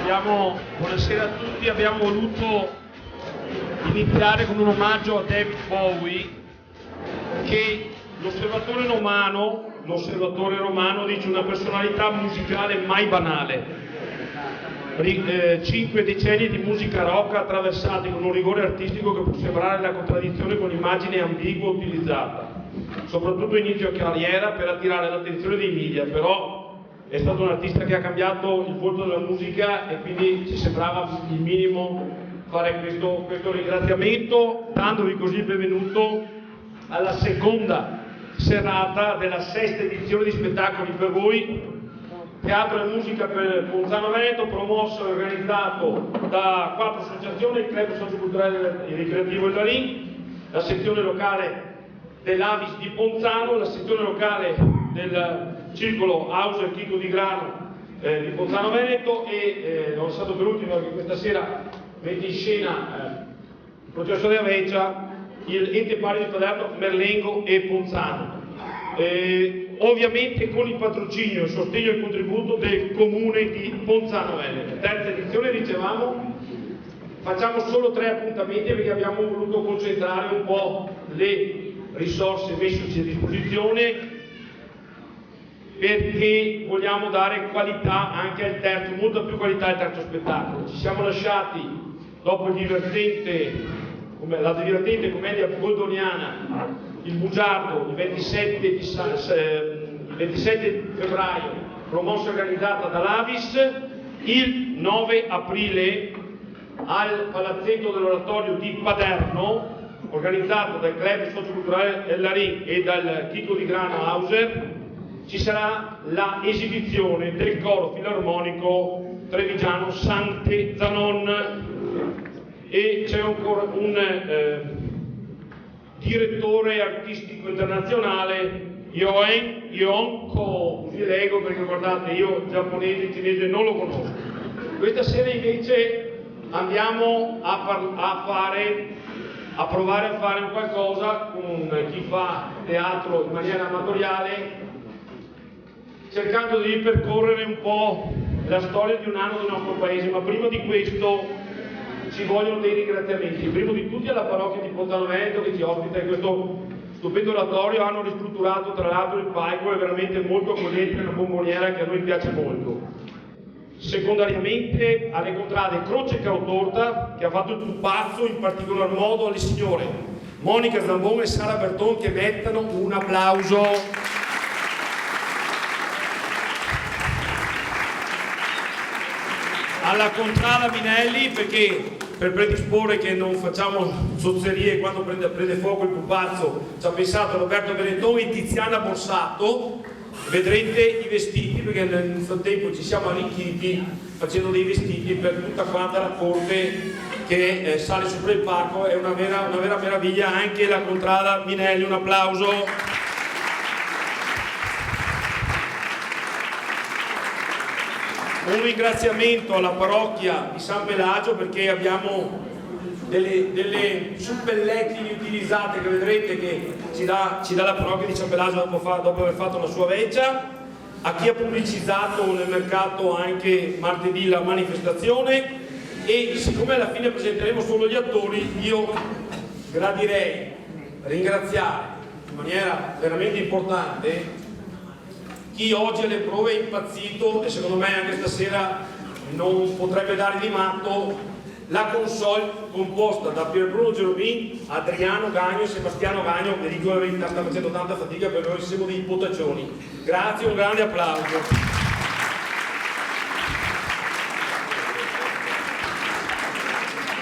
Buonasera a tutti, abbiamo voluto iniziare con un omaggio a David Bowie, che l'osservatore romano dice una personalità musicale mai banale. 5 decenni di musica rock attraversati con un rigore artistico che può sembrare la contraddizione con l'immagine ambigua utilizzata, soprattutto inizio carriera per attirare l'attenzione dei media, però è stato un artista che ha cambiato il volto della musica e quindi ci sembrava il minimo fare questo ringraziamento, dandovi così il benvenuto alla seconda serata della 6ª edizione di Spettacoli per voi, teatro e musica per Ponzano Veneto, promosso e organizzato da 4 associazioni: il Club Socioculturale e Ricreativo El Larin, la sezione locale dell'Avis di Ponzano, la sezione locale del Circolo Auser Chico di Grano di Ponzano Veneto e non è stato per ultimo che questa sera mette in scena il processo di Avecia, il Ente Pari di Palermo, Merlengo e Ponzano. Ovviamente con il patrocinio, il sostegno e il contributo del comune di Ponzano Veneto. Terza edizione, dicevamo, facciamo solo 3 appuntamenti perché abbiamo voluto concentrare un po' le risorse messe a disposizione, perché vogliamo dare qualità anche al terzo, molta più qualità al terzo spettacolo. Ci siamo lasciati, dopo la divertente commedia goldoniana, il Bugiardo, il 27 febbraio, promossa e organizzata dall'Avis, il 9 aprile al Palazzetto dell'Oratorio di Paderno, organizzato dal Club Socioculturale El Larin e dal Chico di Grano Auser, ci sarà la esibizione del coro filarmonico trevigiano Sante Zanon e c'è ancora un direttore artistico internazionale, Yoon Ko, così leggo perché guardate, io giapponese e cinese non lo conosco. Questa sera invece andiamo a provare a fare qualcosa con chi fa teatro in maniera amatoriale, cercando di ripercorrere un po' la storia di un anno del nostro paese, ma prima di questo ci vogliono dei ringraziamenti, primo di tutti alla parrocchia di Ponzano Veneto che ci ospita in questo stupendo oratorio. Hanno ristrutturato tra l'altro il palco, è veramente molto accogliente, una bomboniera che a noi piace molto. Secondariamente alle contrade Croce Cautorta, che ha fatto il pupazzo, in particolar modo alle signore Monica Zambon e Sara Berton, che mettano un applauso. Alla contrada Minelli, perché per predisporre che non facciamo zozzerie quando prende fuoco il pupazzo ci ha pensato Roberto Benetton e Tiziana Borsato. Vedrete i vestiti, perché nel frattempo ci siamo arricchiti facendo dei vestiti per tutta quanta la corte che sale sopra il palco. È una vera meraviglia. Anche la contrada Minelli, un applauso. Un ringraziamento alla parrocchia di San Pelagio, perché abbiamo delle suppelletti inutilizzate che vedrete che ci dà la parrocchia di San Pelagio dopo aver fatto la sua veggia, a chi ha pubblicizzato nel mercato anche martedì la manifestazione. E siccome alla fine presenteremo solo gli attori, io gradirei ringraziare in maniera veramente importante chi oggi alle prove è impazzito e secondo me anche stasera non potrebbe dare di matto, la console composta da Pierbruno Gerobin, Adriano Gagno e Sebastiano Gagno, che dico la verità sta facendo tanta fatica per noi, siamo dei potaccioni. Grazie, un grande applauso.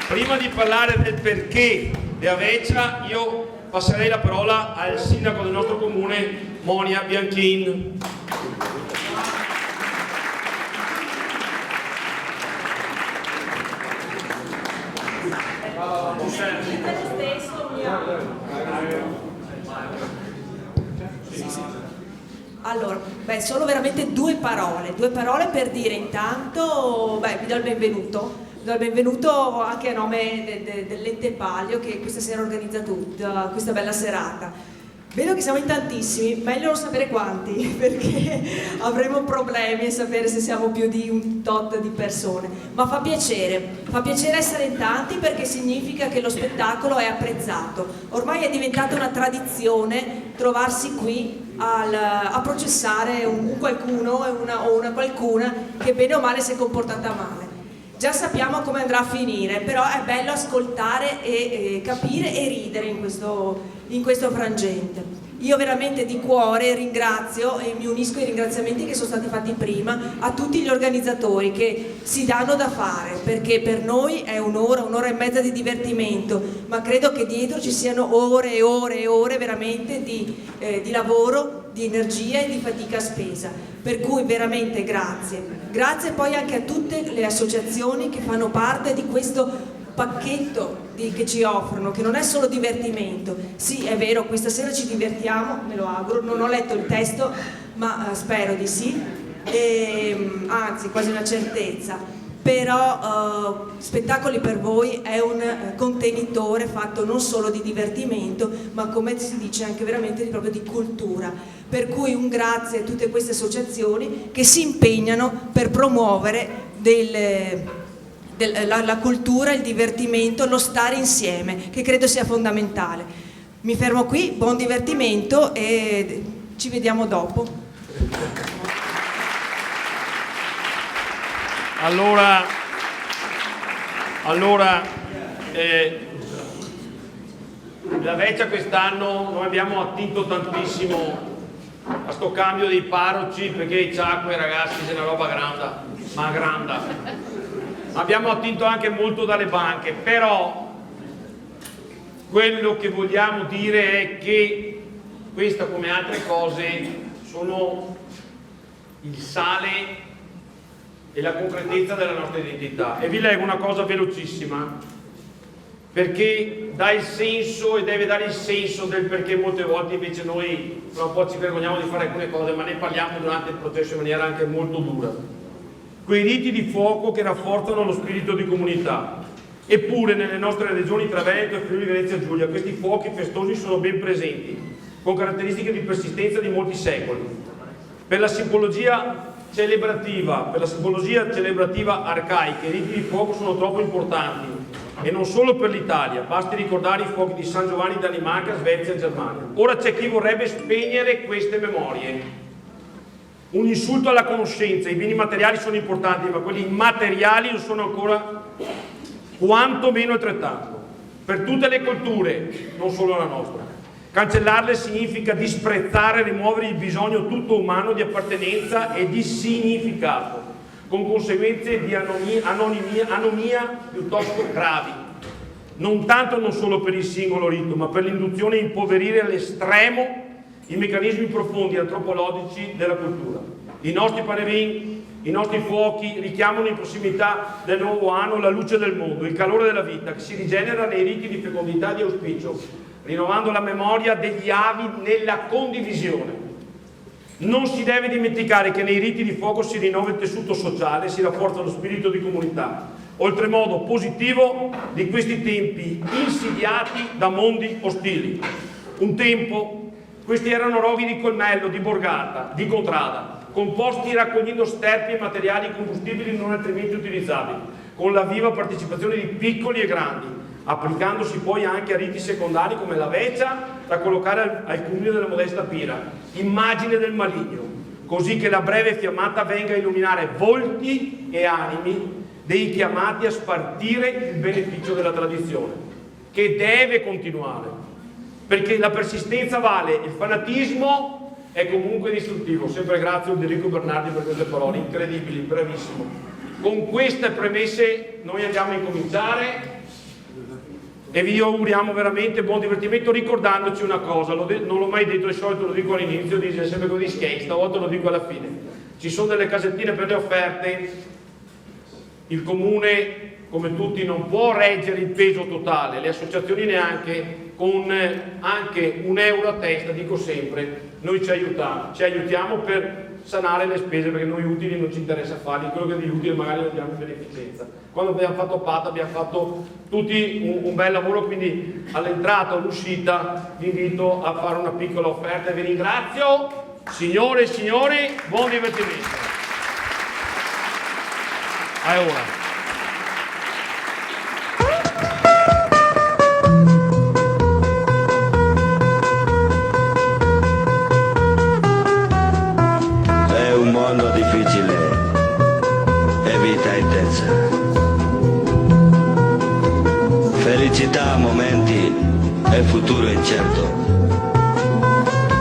Prima di parlare del perché di Avecia, io passerei la parola al sindaco del nostro comune, Monia Bianchin. Allora, solo veramente due parole per dire intanto, vi do il benvenuto. Do il benvenuto anche a nome dell'Ente Palio che questa sera ha organizzato questa bella serata. Vedo che siamo in tantissimi, meglio non sapere quanti, perché avremo problemi a sapere se siamo più di un tot di persone. Ma fa piacere essere in tanti perché significa che lo spettacolo è apprezzato. Ormai è diventata una tradizione trovarsi qui a processare un qualcuno o una qualcuna che bene o male si è comportata male. Già sappiamo come andrà a finire, però è bello ascoltare e capire e ridere in questo frangente. Io veramente di cuore ringrazio e mi unisco ai ringraziamenti che sono stati fatti prima a tutti gli organizzatori che si danno da fare, perché per noi è un'ora e mezza di divertimento, ma credo che dietro ci siano ore e ore e ore veramente di lavoro, di energia e di fatica spesa. Per cui veramente grazie. Grazie poi anche a tutte le associazioni che fanno parte di questo pacchetto che ci offrono, che non è solo divertimento. Sì, è vero, questa sera ci divertiamo, me lo auguro, non ho letto il testo, ma spero di sì, anzi quasi una certezza. Però Spettacoli per voi è un contenitore fatto non solo di divertimento, ma come si dice anche veramente proprio di cultura. Per cui un grazie a tutte queste associazioni che si impegnano per promuovere la cultura, il divertimento, lo stare insieme, che credo sia fondamentale. Mi fermo qui, buon divertimento e ci vediamo dopo. Allora la Vecchia quest'anno noi abbiamo attinto tantissimo a sto cambio dei parroci, perché i ciacque ragazzi è una roba granda. Abbiamo attinto anche molto dalle banche, però quello che vogliamo dire è che questa, come altre cose, sono il sale e la concretezza della nostra identità. E vi leggo una cosa velocissima, perché dà il senso e deve dare il senso del perché molte volte invece noi un po' ci vergogniamo di fare alcune cose, ma ne parliamo durante il processo in maniera anche molto dura. Quei riti di fuoco che rafforzano lo spirito di comunità. Eppure nelle nostre regioni tra Veneto e Friuli Venezia Giulia questi fuochi festosi sono ben presenti, con caratteristiche di persistenza di molti secoli. Per la simbologia celebrativa arcaica, i riti di fuoco sono troppo importanti, e non solo per l'Italia, basti ricordare i fuochi di San Giovanni da Danimarca, Svezia e Germania. Ora c'è chi vorrebbe spegnere queste memorie. Un insulto alla conoscenza. I beni materiali sono importanti, ma quelli immateriali lo sono ancora quanto meno altrettanto. Per tutte le culture, non solo la nostra. Cancellarle significa disprezzare, rimuovere il bisogno tutto umano di appartenenza e di significato, con conseguenze di anomia piuttosto gravi. Non tanto non solo per il singolo rito, ma per l'induzione a impoverire all'estremo i meccanismi profondi antropologici della cultura. I nostri panerin, i nostri fuochi richiamano in prossimità del nuovo anno la luce del mondo, il calore della vita che si rigenera nei riti di fecondità e di auspicio, rinnovando la memoria degli avi nella condivisione. Non si deve dimenticare che nei riti di fuoco si rinnova il tessuto sociale, si rafforza lo spirito di comunità, oltremodo positivo di questi tempi insidiati da mondi ostili. Un tempo questi erano roghi di colmello, di borgata, di contrada, composti raccogliendo sterpi e materiali combustibili non altrimenti utilizzabili, con la viva partecipazione di piccoli e grandi, applicandosi poi anche a riti secondari come la veccia, da collocare al culmine della modesta pira, immagine del maligno, così che la breve fiammata venga a illuminare volti e animi dei chiamati a spartire il beneficio della tradizione, che deve continuare. Perché la persistenza vale, il fanatismo è comunque distruttivo. Sempre grazie a Enrico Bernardi per queste parole incredibili, bravissimo. Con queste premesse noi andiamo a incominciare e vi auguriamo veramente buon divertimento, ricordandoci una cosa, non l'ho mai detto, di solito lo dico all'inizio, dice sempre così skate, stavolta lo dico alla fine. Ci sono delle casettine per le offerte, il comune come tutti non può reggere il peso totale, le associazioni neanche, con anche €1 a testa, dico sempre, noi ci aiutiamo per sanare le spese, perché noi utili non ci interessa farli, quello che è di utile magari lo diamo in beneficenza. Quando abbiamo fatto PAT abbiamo fatto tutti un bel lavoro, quindi all'entrata o all'uscita vi invito a fare una piccola offerta e vi ringrazio. Signore e signori, buon divertimento. A ora. Difficile e vita intensa, felicità a momenti e futuro incerto,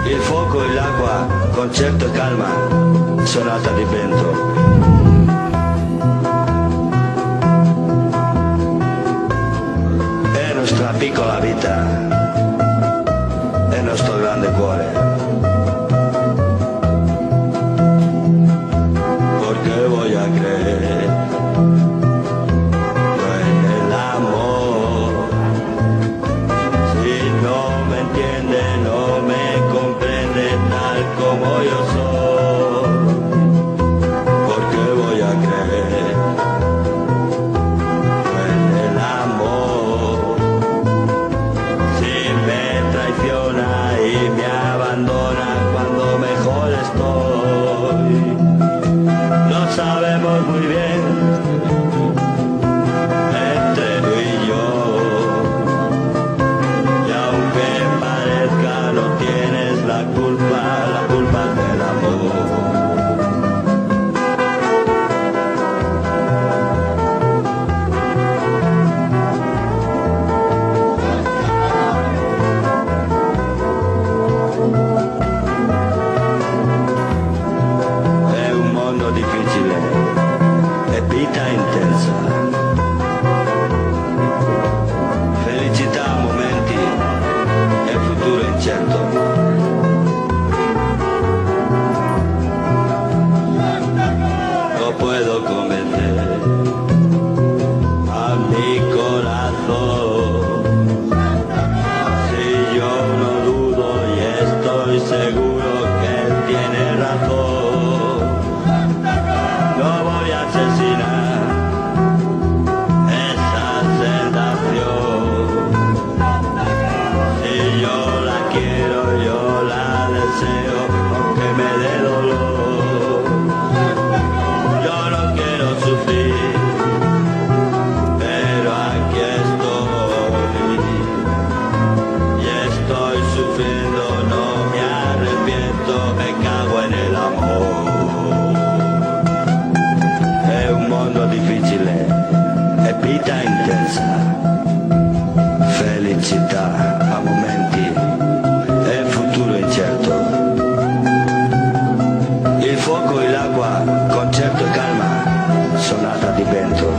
il fuoco e l'acqua, concerto e calma, sonata di vento. È nostra piccola vita, è nostro grande cuore. Felicità a momenti e futuro incerto, il fuoco e l'acqua, concerto e calma, sonata di vento.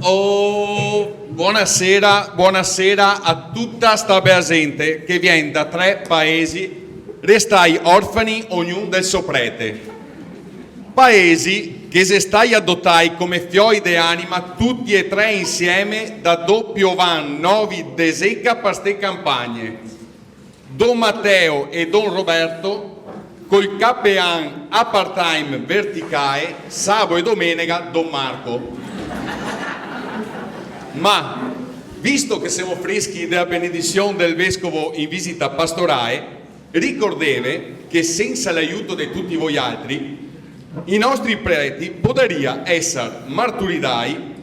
Oh, buonasera a tutta sta bella gente che viene da 3 paesi, restai orfani ognuno del suo prete. Paesi che se stai adottai come fioi de anima tutti e 3 insieme da doppio van novi deseca per ste campagne. Don Matteo e Don Roberto col capean a part-time verticae, sabato e domenica Don Marco. Ma visto che siamo freschi della benedizione del vescovo in visita pastorale, ricordeve che senza l'aiuto di tutti voi altri i nostri preti podria essere marturidai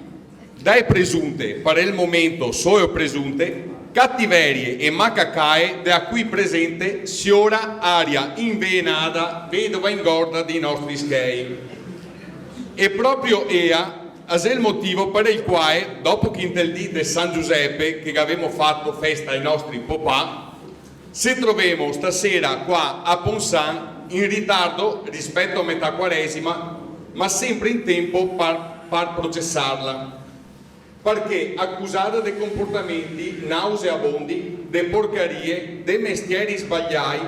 dai presunte, per il momento solo presunte, cattiverie e macacae da cui presente siora aria invenata vedova ingorda dei nostri schei. E proprio ea è il motivo per il quale, dopo che in del dì di San Giuseppe, che avevamo fatto festa ai nostri papà, se troviamo stasera qua a Ponsan in ritardo rispetto a metà quaresima, ma sempre in tempo per processarla, perché accusata dei comportamenti nauseabondi, de porcarie, dei mestieri sbagliai,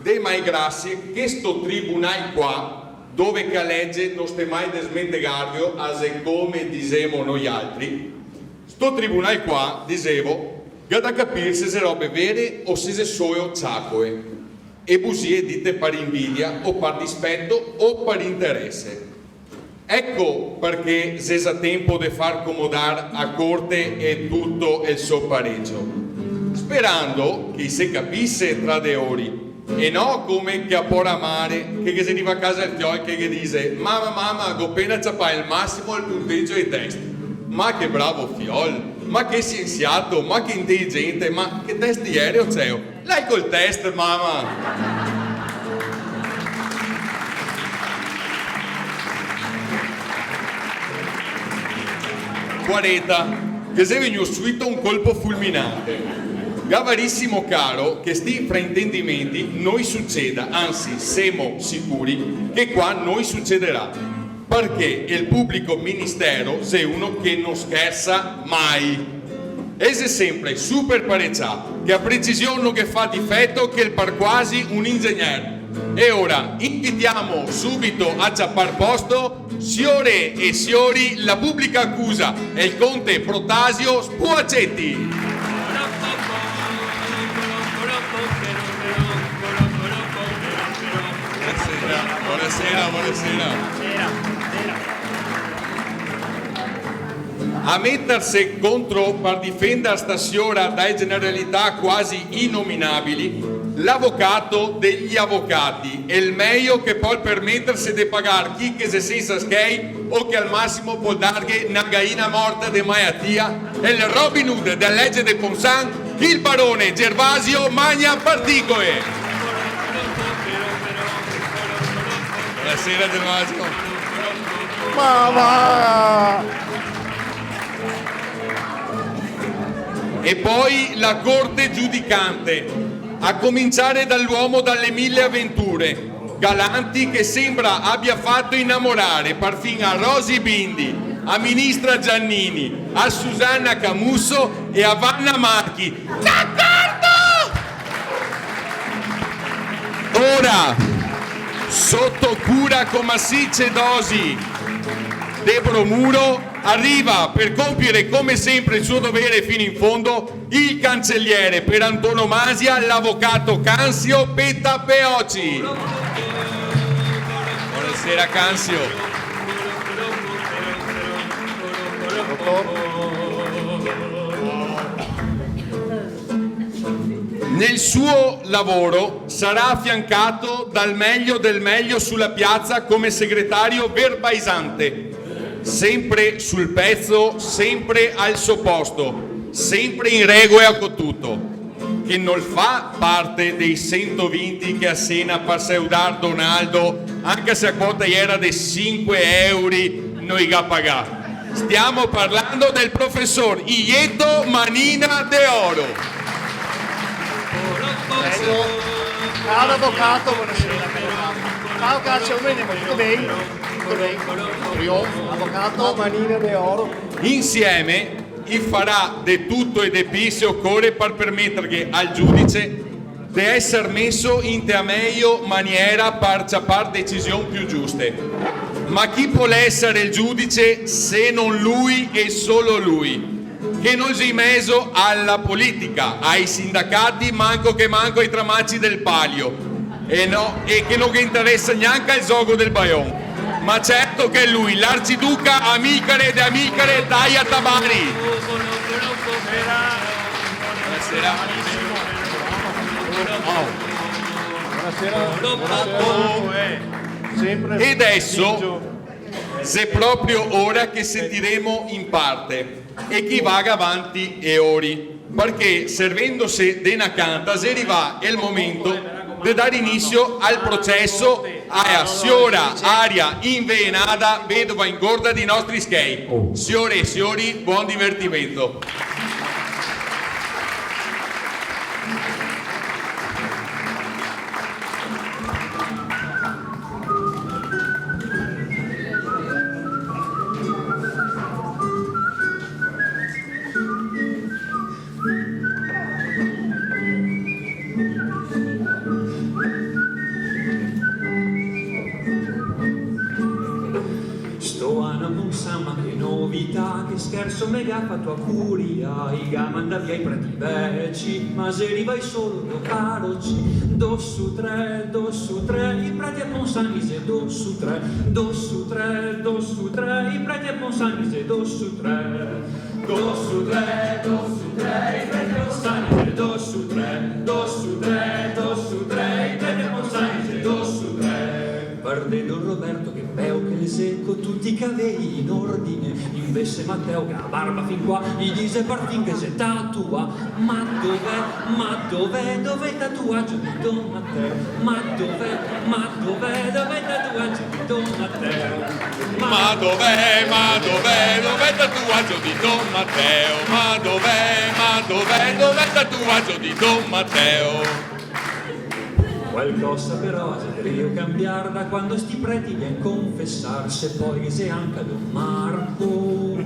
dei mai grassi, che sto tribunale qua, dove che legge non ste mai desmentegarvio, a se come disemo noi altri, sto tribunale qua, dicevo, che da capire se robe vere o se solo ciacoe, e bugie dite per invidia o per dispetto o per interesse. Ecco perché se sa tempo di far comodare a corte e tutto il suo pareggio, sperando che si capisse tra de ori, e no come che a Pora Mare che si arriva a casa il fiol che dice mamma ho appena ciappato il massimo il punteggio ai test. Ma che bravo fiol, ma che scienziato, ma che intelligente, ma che test di aereo c'è? Lei col test, mamma! Guarda, che se venuto subito un colpo fulminante. Gavarissimo caro che sti fraintendimenti noi succeda, anzi siamo sicuri che qua noi succederà, perché il pubblico ministero è uno che non scherza mai, è sempre super parecciato, che a precisione non che fa difetto che il par quasi un ingegnere. E ora invitiamo subito a ciappar posto signore e signori la pubblica accusa e il conte Protasio Spuacetti. Buonasera. A mettersi contro per difendere stasera dai generalità quasi innominabili l'avvocato degli avvocati è il meglio che può permettersi di pagare chi che se senza schei o che al massimo può dargli una gallina morta di maiatia e il Robin Hood della legge di Ponsan, il barone Gervasio Magna Particoe. Buonasera Gervasio. Ma va! E poi la corte giudicante, a cominciare dall'uomo dalle mille avventure, Galanti che sembra abbia fatto innamorare perfino a Rosy Bindi, a Ministra Giannini, a Susanna Camusso e a Vanna Marchi. D'accordo! Ora, sotto cura con massicce dosi de bromuro, arriva per compiere come sempre il suo dovere fino in fondo il cancelliere per antonomasia, l'avvocato Cansio Pettapeoci. Buonasera Cansio. Nel suo lavoro sarà affiancato dal meglio del meglio sulla piazza come segretario verbaizzante. Sempre sul pezzo, sempre al suo posto, sempre in regola con tutto, che non fa parte dei 120 che a Sena per seudar Donaldo, anche se a quota era dei 5 euro, noi ga pagato. Stiamo parlando del professor Ieto Manina de Oro. Caro avvocato, buonasera. Ciao Caccio, bene, tutto bene? Avvocato Manina de Oro. Insieme il farà di tutto e di più se occorre per permettere al giudice di essere messo in te meglio maniera per ciappare decisioni più giuste. Ma chi può essere il giudice se non lui e solo lui? Che non si è messo alla politica, ai sindacati, manco ai tramacci del palio e che non gli interessa neanche il gioco del Baion. Ma certo che è lui, l'arciduca Amicare de Amicare Daia Tabari. Buonasera. Sempre. E adesso, se proprio ora che sentiremo in parte, e chi vaga avanti e ori, perché servendosi dena canta, se arriva il momento di dare inizio al processo a signora Aria Invenada, vedova ingorda di nostri schei. Signore e signori, buon divertimento. Sto a una musa ma che non vita che scherzo mega fa tua curia, i manda via i preti veci, ma se li vai solo do caroci, do su tre, i preti a Ponsanise, do su tre, i preti a Ponsanise, do su tre, i preti a Ponsanise, do su tre, i preti a Ponsanise, do su tre. Guardando Roberto che beo che le secco tutti i cabelli in ordine, invece Matteo che ha barba fin qua gli dice partin che se tatua, ma dov'è il tatuaggio di Don Matteo, ma dov'è il tatuaggio di Don Matteo, Ma dov'è il tatuaggio di Don Matteo? Ma dov'è il tatuaggio di Don Matteo? Qualcosa però devo cambiare da quando sti preti viene a confessarsi, poi se anche Don Marco.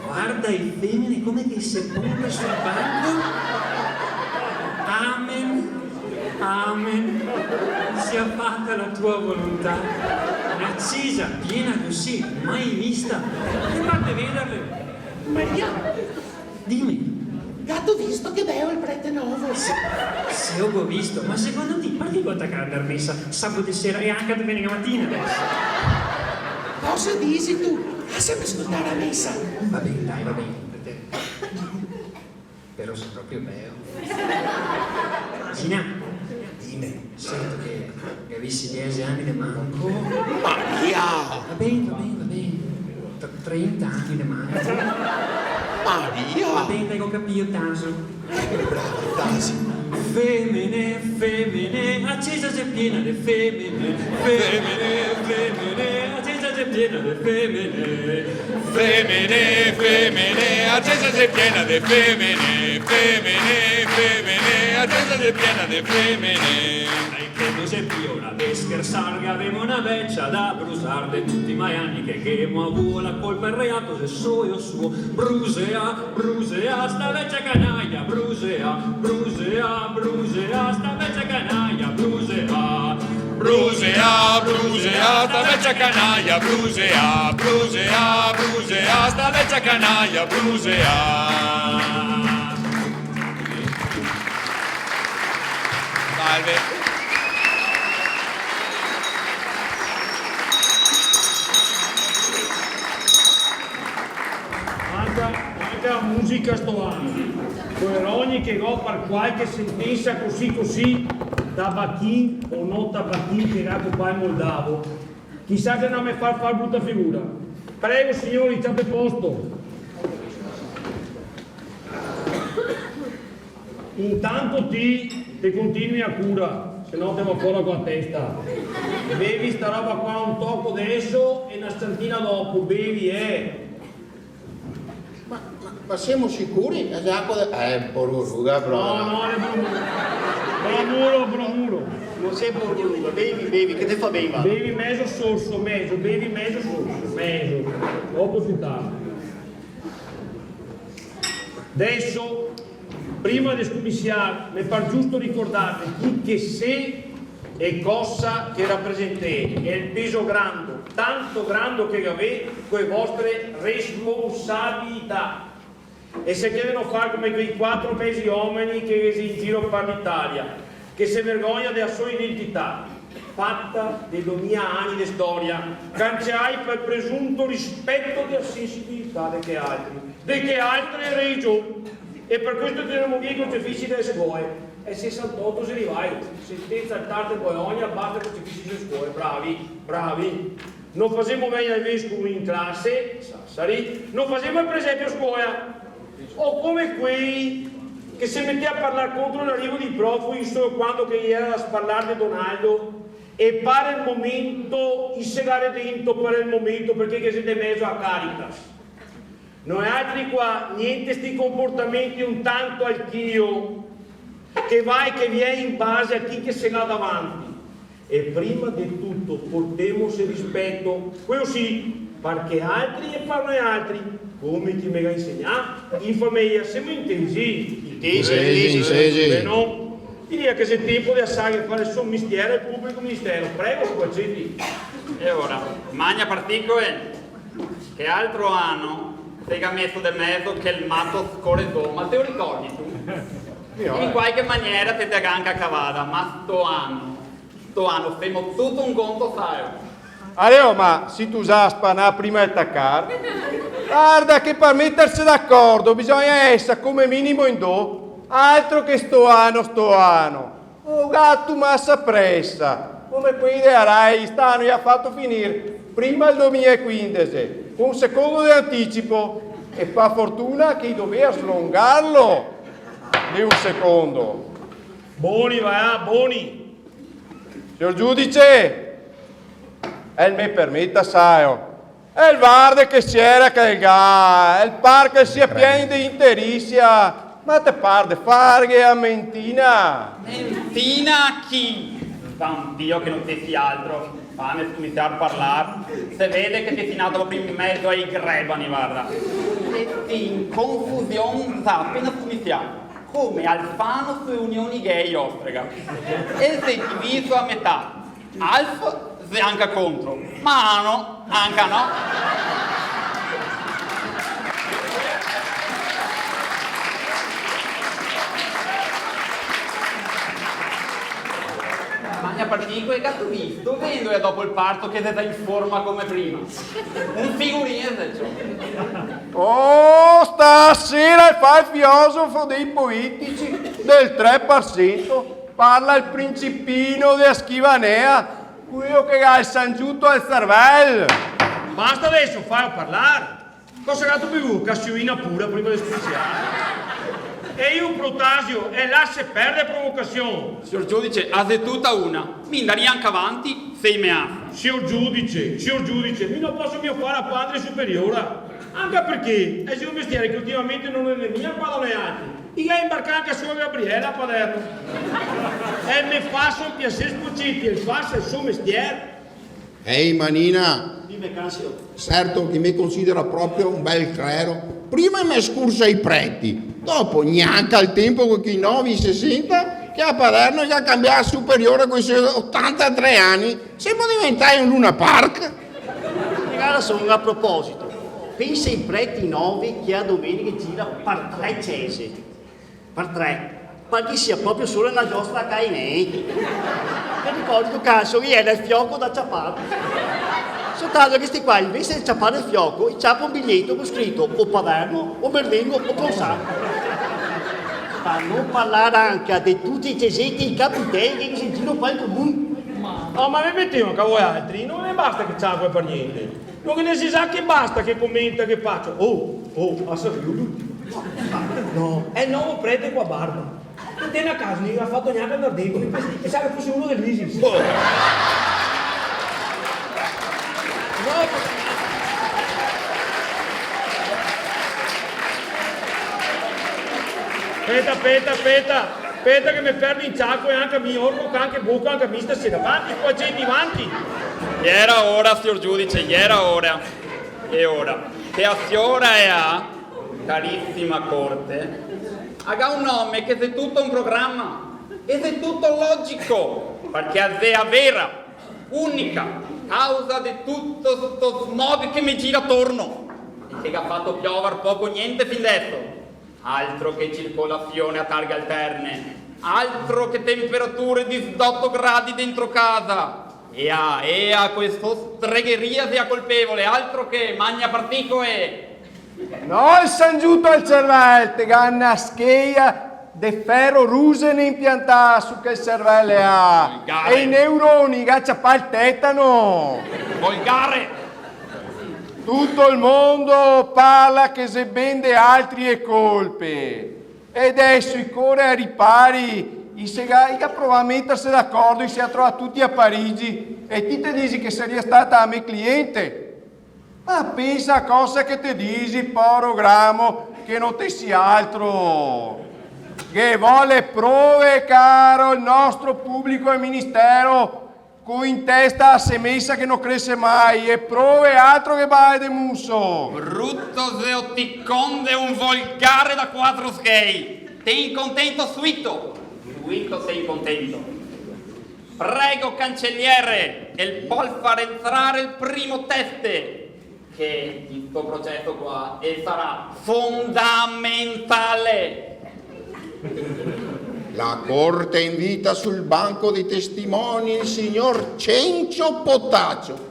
Guarda i femmine come che si pongono sul banco. Amen, sia fatta la tua volontà. Narcisa, piena così, mai vista. Che parte vederle? Maria, Dimmi. gatto visto che bello il prete nuovo. Se ho visto, ma secondo te parti con attaccare a messa sabato sera e anche domenica mattina adesso? Cosa dici tu? Ah, sempre ascoltare la messa. Va bene, dai, va bene. Però sei proprio bello. Sina, Dimmi. sento che avessi 10 anni di manco. Maria! Va bene. 30 anni di manco. Maria! Va bene, dai, ho capito, Taso. Bravo, Tasi. Femmine, accesa c'è piena di femmine, accesa c'è piena di femmine, Accesa sei piena di femmine, accesa sei piena di femmine. Dai che non sei più una per scherzare, che avevo una vecchia da brusare di tutti i miei anni che mo avuto la colpa il reato se so io suo, brusea, sta vecchia canaglia, brusea, sta vecchia canaglia, brusea, sta vecchia canaglia, brusea, sta vecchia canaglia, brusea. Salve. Anche la musica sto anno, con ogni che go per qualche sentenza così da bacchin o non da bacchin che era qua in Moldavo, chissà che non mi fa brutta figura. Prego signori, state posto. Intanto te continui a cura, se no te va fuori con la testa. Bevi sta roba qua un tocco adesso e una stantina dopo, bevi Ma siamo sicuri? Boruga, No, è bromuro. Non sei Boruga, bevi, che te fa bene? Bevi mezzo sorso. Dopo più tardi. Adesso, prima di scominciare, mi par giusto ricordarvi chi che se e cosa che rappresentate e il peso grande, tanto grande che avete con le vostre responsabilità. E se chiedono fare come quei 4 mesi uomini che si in giro per l'Italia, che si vergogna della sua identità, fatta di 2000 anni di storia, cancellai per presunto rispetto della sensibilità di che altre regioni. E per questo teniamo via i crocefissi delle scuole. E 68 si arrivai, sentenza al tardo di Bologna, basta crocefissi delle scuole, bravi. Non facciamo meglio il vescovo in classe, Sassari, non facciamo per esempio a scuola. O come quei che si metteva a parlare contro l'arrivo di profughi solo quando che gli era da parlare di Donaldo e pare il momento, il segare dentro per il momento perché che siete in mezzo a Caritas. Noi altri qua, niente sti comportamenti un tanto al chio che va e che viene in base a chi che se l'ha davanti. E prima di tutto portemo il rispetto, quello sì, perché altri e parlo altri, come chi mi ha insegnato, in famiglia siamo intesi. Beh no, direi che se è tempo di assagare fare il suo mistero al pubblico ministero, prego, facenti. E ora, magna particole, che altro hanno? Sega messo del mezzo che il matto scorredò, ma te lo ricordi tu? In qualche maniera te te ganca cavada, ma sto anno, stiamo tutto un conto sai. Allora, ma se tu usa spanà prima di attaccare, guarda che per mettersi d'accordo bisogna essere come minimo in due, altro che sto anno. Un gatto massa pressa, come quelli della Rai stanno gli ha fatto finire prima il 2015, un secondo di anticipo e fa fortuna che doveva slungarlo di un secondo. Buoni, va, buoni. Signor giudice, me permetta, sai, è il Varde che si era cagà, il par che sia pieno di interizia, ma te par de farghe a mentina. Mentina chi? Dio che non sei altro, fammi iniziare a parlare. Se vede che sei nato proprio in mezzo ai grebani, guarda. E in confusione sta appena iniziato. Come Alfano su unioni gay ostrega. E sei diviso a metà. Alf se anche contro, ma no, anche no. Magna partito e gatto visto, vendo dopo il parto che sei in forma come prima. Un figurino invece. Oh, stasera fa il filosofo dei politici del 3%, parla il principino della Schivanea, quello che ha il San Giusto al cervello. Basta adesso, fai a parlare. Cosa gatto più? Cassioina pura prima di spaziare. E io Protasio, e lascia perdere provocazione. Signor giudice, ha de tutta una. Mi andare anche avanti, sei mea. Signor giudice, mi non posso mio fare a padre superiore. Anche perché è un mestiere che ultimamente non è né mia padre né altri. Io imbarca anche a sua Gabriella a Paderno. E mi fa son piacere spuciti, e fa il suo mestiere. Ehi manina, Dimmi Cassio. certo che mi considera proprio un bel crero. Prima mi è scursa ai preti, dopo neanche al tempo che i 9-60 che a Paderno già cambiava superiore con i suoi 83 anni, siamo diventati un Luna Park. Guarda, sono a proposito. Pensa ai preti nuovi che a domenica gira per 3 cese. Per 3. Perché sia proprio solo la giostra cainei. E ricordo caso che era il fiocco da ciappare. Soltanto che questi qua, invece di ciappare il fiocco, ciappa un biglietto con scritto o Paderno, o Berlingo, o Consano. Per non parlare anche di tutti i cesetti e i capitelli che si girano qua in comune. Oh, ma mi mettevo anche a voi altri, non ne basta che c'ha per niente. Non che ne si sa che basta che commenta che faccio. A saluto. No, è il nuovo prete qua a barba. Non tiene a casa, non gli ha fatto neanche andare dentro. Pensava che fosse uno dell'ISIS. Aspetta che mi perdo in ciacco e anche mi orco, anche bocca, anche mi stasera avanti, qua gente avanti. Era ora, signor giudice, era ora. E ora, che a fiora e a, carissima corte, ha un nome che è tutto un programma, ed è tutto logico, perché è vera, unica, causa di tutto sto smog che mi gira attorno, e che ha fatto piovere poco niente fin adesso. Altro che circolazione a targhe alterne, altro che temperature di 18 gradi dentro casa. E a questo stregheria sia colpevole, altro che magna particoe. No, il San Giusto al cervello, te ganna scheia de ferro rusene impiantata su che il cervello ha. Volgare. E i neuroni, gaccia pa il tetano. Volgare. Tutto il mondo parla che se vende altri è colpe. E adesso i core a ripari, i segai che provano a mettersi d'accordo, si è trovato tutti a Parigi e ti te dici che sarebbe stata a me cliente. Ma pensa a cosa che ti dici, porogrammo, che non ti sia altro. Che vuole prove, caro, il nostro pubblico e ministero, con in testa a semessa che non cresce mai, e prove altro che vai de musso. Brutto zeoticon de un volgare da 4 schei. Sei contento, Suito? Suito sei contento. Prego, cancelliere, e poi far entrare il primo teste, che in sto processo qua e sarà fondamentale. La corte invita sul banco dei testimoni il signor Cencio Potaccio.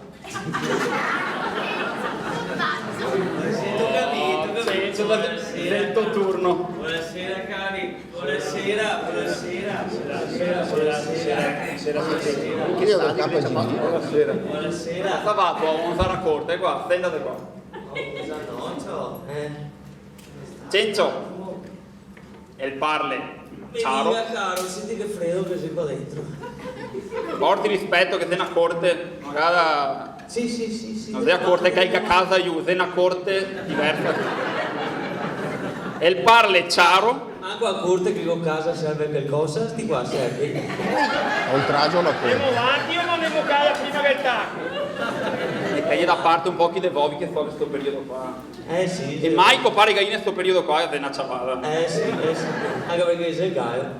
Del tuo turno. Buonasera cari, buonasera. Buonasera. Cosa va tu? Non sarà corte qua, stendate qua. Cencio. E il parle. Ciao. Caro, senti che freddo che sei qua dentro. Porti rispetto che sei una corte, magari Sì. non sei a corte che hai a casa io, sei una corte diversa. E il parle ciaro. Anche a corte che con casa serve qualcosa, sti qua serve. Oltraggio alla corte. Andiamo avanti o non devo cadere prima che il tacco? E che da parte un po' chi devovi che so che sto periodo qua. Sì. E Maico pare che in sto periodo qua è una ciapada. Sì. Anche perché sei gaio.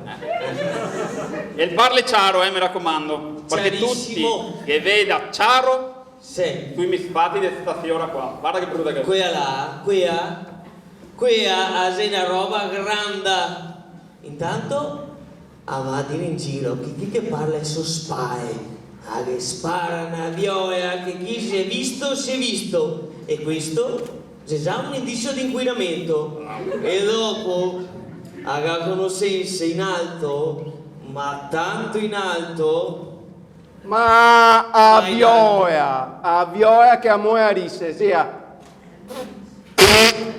E il parle ciaro, mi raccomando. Perché Ciarissimo. tutti che veda ciaro Sì. sui misfatti di stasera qua. Guarda che brutta che è. Qui a sei una roba grande. Intanto va a dire in giro chi parla su spae. Che sparano a vioia, che chi si è visto. E questo è già un indizio di inquinamento. E dopo la conoscenza in alto, ma tanto in alto. Ma a vioia che a moia risse sia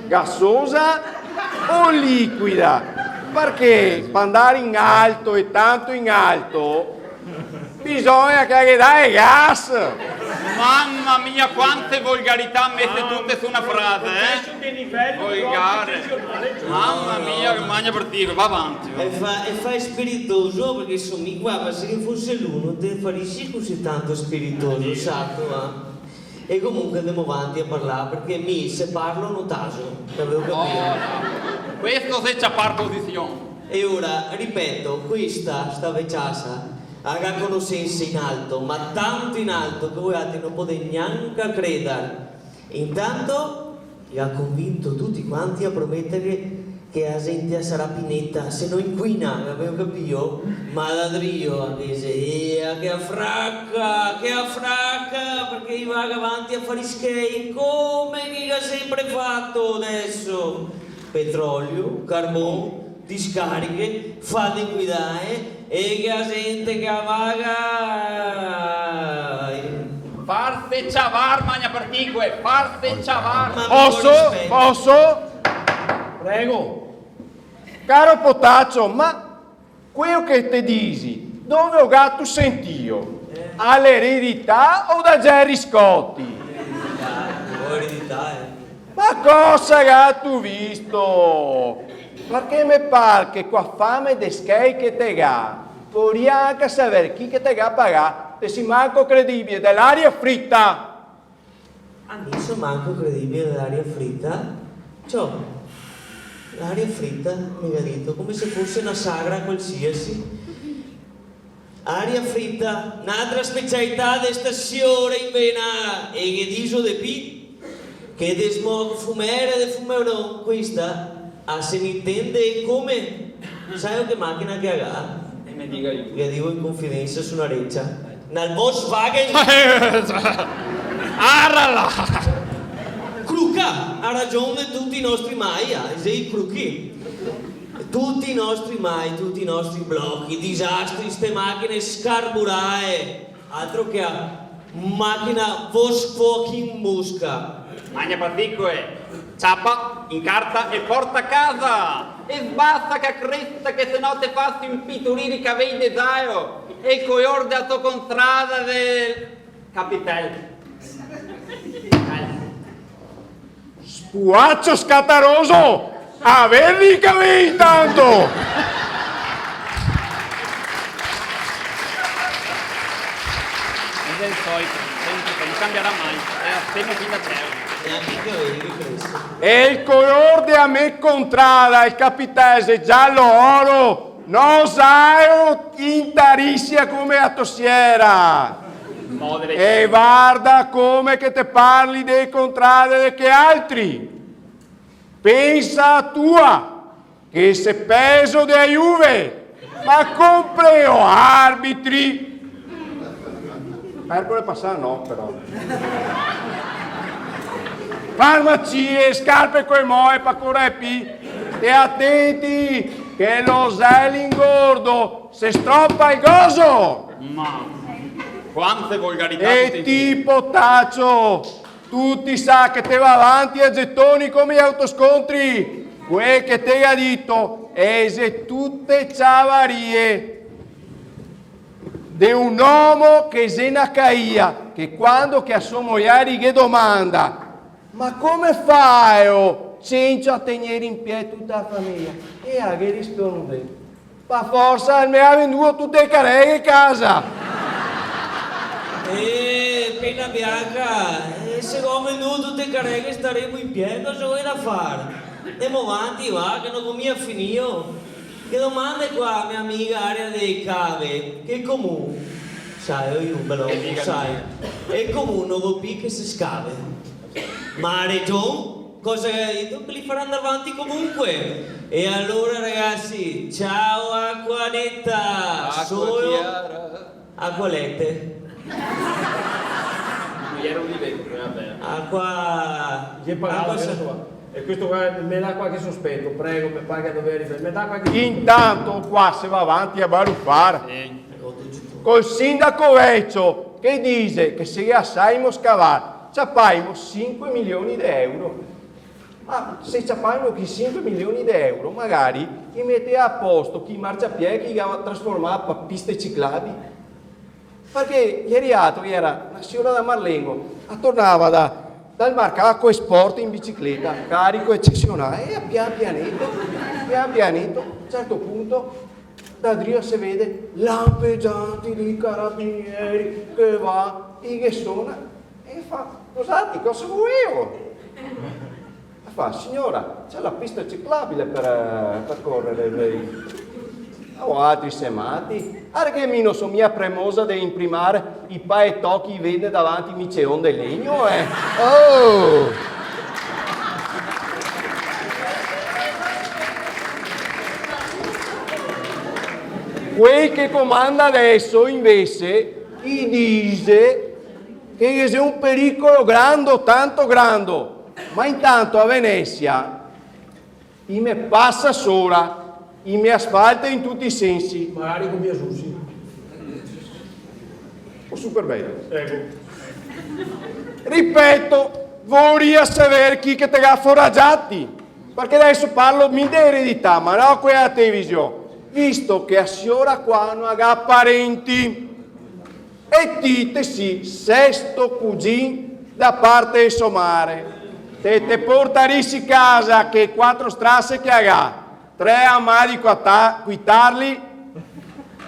gassosa o liquida? Perché per andare in alto e tanto in alto bisogna che dai gas. Mamma mia, quante volgarità messe tutte su una frase, Volgare. Mamma mia, che magna per dire, va avanti. E fai spiritoso, perché sono qua, ma se ne fosse l'uno, te farisci così tanto spiritoso, sato, E comunque andiamo avanti a parlare, perché se parlo non taso, avevo capito. Questo se c'ha par posizione. E ora, ripeto, questa sta vecchiassa ha conoscenza in alto, ma tanto in alto che voi altri non potete neanche credere. Intanto vi ha convinto tutti quanti a promettere che la gente sarà pinetta se non inquina, avevo capito? Ma ladrio, che a fracca, perché io vado avanti a fare schei come che ha sempre fatto adesso. Petrolio, carbone, discariche, fate guidare e che la gente che vaga. Farse ciavar, magna partique, farse ciavar. Posso? Prego. Caro Potaccio, ma quello che te dici, dove ho gatto sentio? All'eredità o da Gerry Scotti? Eredità, Ma cosa gatto visto? Perché mi pare che qua fame de schei che te ga, vorrei anche sapere chi che te ga pagà, te si manco credibile dell'aria fritta. Adesso manco credibile dell'aria fritta. Ciò, l'aria fritta, mi ha detto, come se fosse una sagra qualsiasi. Aria fritta, un'altra specialità di stasera in vena, e che diso de pi, che de smog fumere de fumeron, questa, se mi intende come, sai che macchina che ha? E mi dica io. Che dico in confidenza su una reccia. Nel Volkswagen. Arala! Cruca, ha ragione tutti i nostri mai, sei crucchi. Tutti i nostri blocchi, disastri, ste macchine scarburae, altro che a macchina vos fuochi in musca. Magna partique, ciappa, incarta e porta a casa! E basta che cresta che se no te fassi impiturire i cabelli di Zaio e il coior da tua contrada del capitel. Spuaccio scataroso! Averli i capelli intanto! È del solito, non cambierà mai, è la stessa fino a certo. Neanche i capelli crescono. E il color di a me contrada, il capitese giallo oro, non sai in tarissia come a tossiera. E guarda come che te parli dei contrari che altri. Pensa a tua, che se peso de Juve, ma compreo arbitri. Mercoledì passato no, però. Farmacie, scarpe coi moe, pacore pi. Stai attenti, che lo zelo ingordo se stroppa il gozo. Ma quante volgarità! E tipo taccio, tutti sa che te va avanti a gettoni come gli autoscontri. Quel che te ha detto è tutte ciavarie di un uomo che se ne caia, che quando che a suo moglie gli domanda ma come fai senza tenere in piedi tutta la famiglia? E a che risponde? Ma forza mi ha venduto tutte le careghe in casa. Penna bianca, se come noi tutte le careghe staremo in piedi, cosa vuoi da fare? Andiamo avanti, va, che non comincia a finire. Che domanda è qua, mia amica Aria dei Cave, che comune, sai, io bello, sai, è il comune non che si scave. Ma la regione, cosa hai detto? Che li faranno avanti comunque. E allora ragazzi, ciao Acquanetta, solo Acqualette. Era un livello, vabbè. Acqua... E questo qua me dà qualche sospetto, prego, per paga doveri, me dà qualche... Intanto qua si va avanti a baruffare col sindaco Vecchio che dice che se assaiamo scavare ci appaimo 5 milioni di euro. Ma se ci appaimo chi 5 milioni di euro magari chi mette a posto chi marciapiede chi va a trasformare a piste ciclabili, perché ieri era una signora da Marlengo tornava dal Marcacco Sport in bicicletta, carico eccezionale, e pian pianito, a un certo punto, da Drio si vede lampeggianti di carabinieri che va, e che suona, e fa, scusate, cosa vuoi? E fa, signora, c'è la pista ciclabile per correre lei. O altri semati, perché mi non sono mia premosa di imprimare i paetocchi vede davanti mi ceon del legno, Oh! Quel che comanda adesso, invece, gli dice che è un pericolo grande, tanto grande, ma intanto a Venezia, me passa sola, mi asfalta in tutti i sensi. Magari con via Sussi. O super bene. Ecco. Ripeto, vorrei sapere chi che te ha foraggiati, perché adesso parlo mi di eredità, ma no qui alla televisione, visto che a siora qua non ha parenti, e dite sì, sesto cugin da parte di somare, te portarissi a casa che 4 strasse che ha, 3 amari quitarli,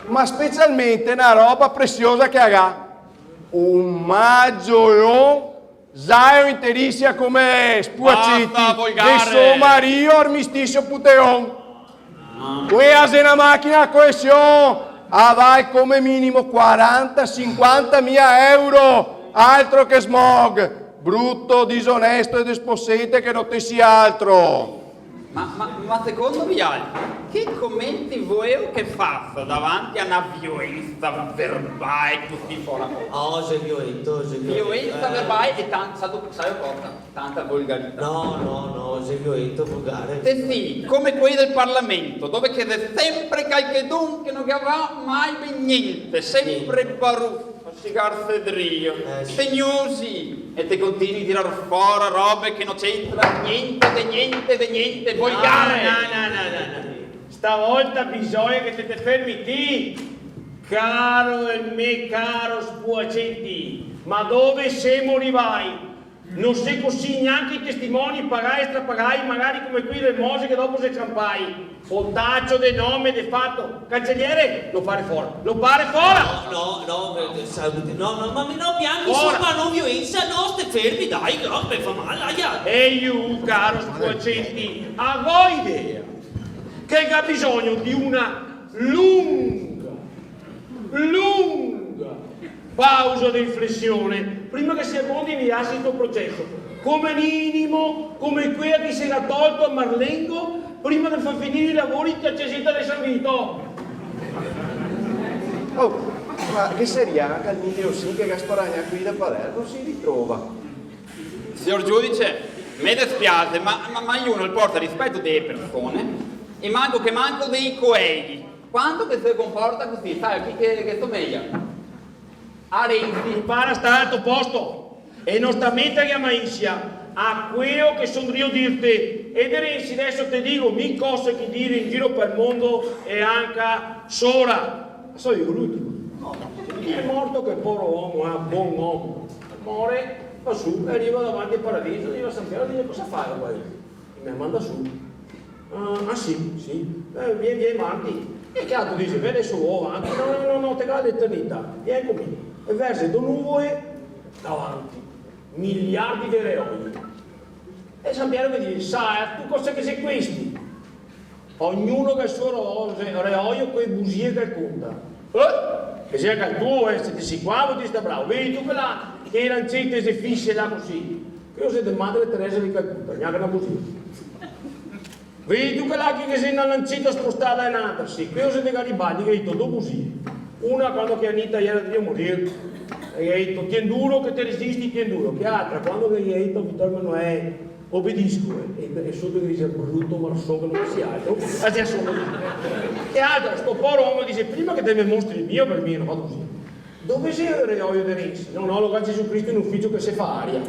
ma specialmente una roba preziosa che ha, un maggiolone zaio interissima come spuaciti del suo marito armistizio puteon. Qui a una macchina a coesione avrai come minimo 40-50 mila euro, altro che smog, brutto, disonesto e despossente che non te sia altro. Ma secondo voi che commenti voi che faccio davanti a una violenza verbale così fuori? Violenza verbale e tanta volgarità. No, è violenza volgare. Sì, come quelli del Parlamento, dove c'è sempre qualcuno che non avrà mai ben niente, sempre baruffo, cigarsedrio, segnosi, e te continui a tirare fuori robe che non c'entra niente, volgare. No. Stavolta bisogna che te fermi ti, caro e me caro Spuacenti, ma dove siamo arrivati? Non sei così neanche i testimoni, pagai e strapagai, magari come qui del Mose che dopo si ciampai. Fontaccio del nome, del fatto. Cancelliere, lo pare fuori. No, ma no, bianchi, ma non violenza, no, stai fermi, dai, no, mi fa male, E io, caro Spuacenti, avevo idea che ha bisogno di una lunga pausa di riflessione, prima che si abbondi di questo processo. Come minimo, come quella che si era tolto a Marlengo, prima di far finire i lavori che c'è Cesita del San Vito. Oh, ma che seria al Milio sì che Gasparagna qui da Palermo si ritrova? Signor giudice, mi dispiace, ma io non porta rispetto delle persone e manco dei colleghi. Quando che si comporta così, sai, chi che somiglia? A Renzi. Mi pare sta al tuo posto e non sta mettere a Maissia a quello che sono io dirti. E Renzi adesso ti dico mi cose che dire in giro per il mondo e anche Sora. So io l'ultimo. È morto che povero uomo, è un buon uomo. Muore, va su, arriva davanti al paradiso, arriva a San Piero e dice cosa fai qua? E mi manda su. Ah sì, vieni Marti. E che altro dice? Vedi adesso avanti. No, te cade l'eternità. Vieni con me. E verso due nuvole davanti. Miliardi di reoli. E San Piero mi dice, sai, tu cosa che sei questi? Ognuno che ha il suo reolio con le bugie che conta. Che sia che il tuo se ti si qua o ti sta bravo. Vedi tu quella che lancette si fisse là così. Che io siete madre Teresa di Calcutta, neanche una bugia. Vedi tu quella che sei una lancetta spostata in altra, sì. Che io siete Garibaldi che hai detto due bugie. Una quando che Anita ieri di morire. E hai detto tien duro che ti resisti, tien duro. Che altra quando che hai detto Vittorio Emanuele obbedisco e sotto che dice brutto marso che non si altro e altro sto povero uomo dice prima che te mi mostri il mio per me non vado così dove sei il reolio di Renzi? No lo cacci su Cristo in ufficio che si fa aria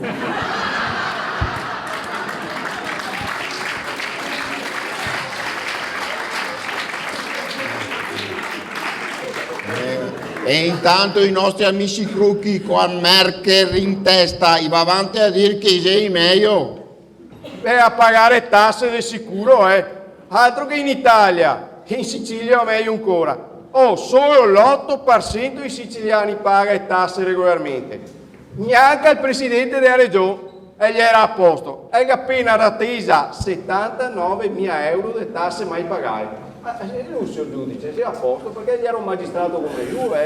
E intanto i nostri amici crucchi con Merkel in testa va avanti a dire che sei meglio. Beh, a pagare tasse di sicuro, altro che in Italia, in Sicilia meglio ancora. Oh, solo l'8% dei siciliani paga le tasse regolarmente. Neanche il presidente della regione gli era a posto. È appena rattesa 79.000 euro di tasse mai pagate. Ma lui, signor giudice, sei a posto perché gli era un magistrato come lui,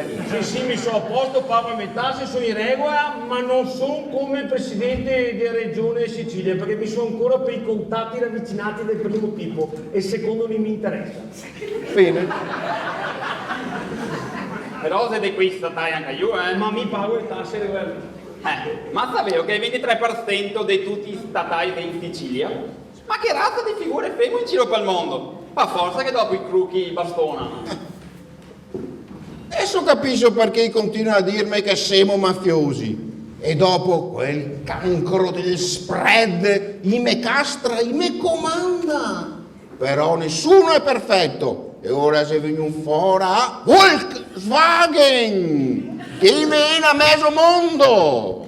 Sì, mi sono a posto, pago le tasse, sono in regola, ma non sono come il presidente della regione Sicilia, perché mi sono ancora per i contatti ravvicinati del primo tipo e il secondo non mi interessa. Bene. Però se di questa dai anche io, Ma mi pago le tasse regolarmente. Ma sapevo che il 23% di tutti i statali in Sicilia? Ma che razza di figure femo in giro per il mondo? Ma forza che dopo i crucchi bastonano. Adesso capisco perché continua a dirmi che siamo mafiosi. E dopo quel cancro del spread, me castra, me comanda. Però nessuno è perfetto. E ora se vengono fuori a Volkswagen, che viene a mezzo mondo.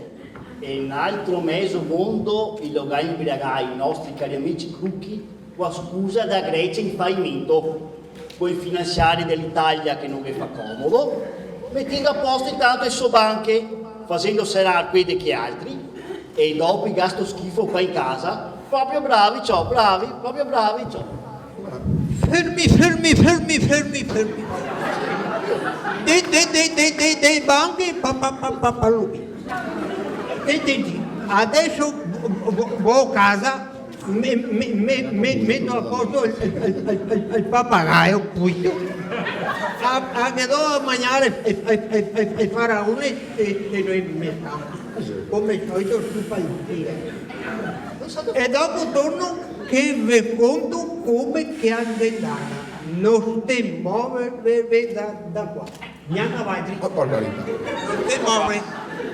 E in altro mezzo mondo i logai i nostri cari amici crucchi con scusa da Grecia in fallimento, con i finanziari dell'Italia che non vi fa comodo, mettendo a posto intanto le sue banche, facendo serare quelli che altri, e dopo i gasto schifo qua in casa, proprio bravi, proprio bravi, Fermi. Dei banchi, papaluppi. Adesso vado a casa, metto a posto il papagaio, pulito, che do a mangiare e faraone e noi mettiamo, come solito su palline. E dopo torno che vi conto come che andata. Non ti muovere da qua. Neanche avanti. Ma per carità. Non ti muovere.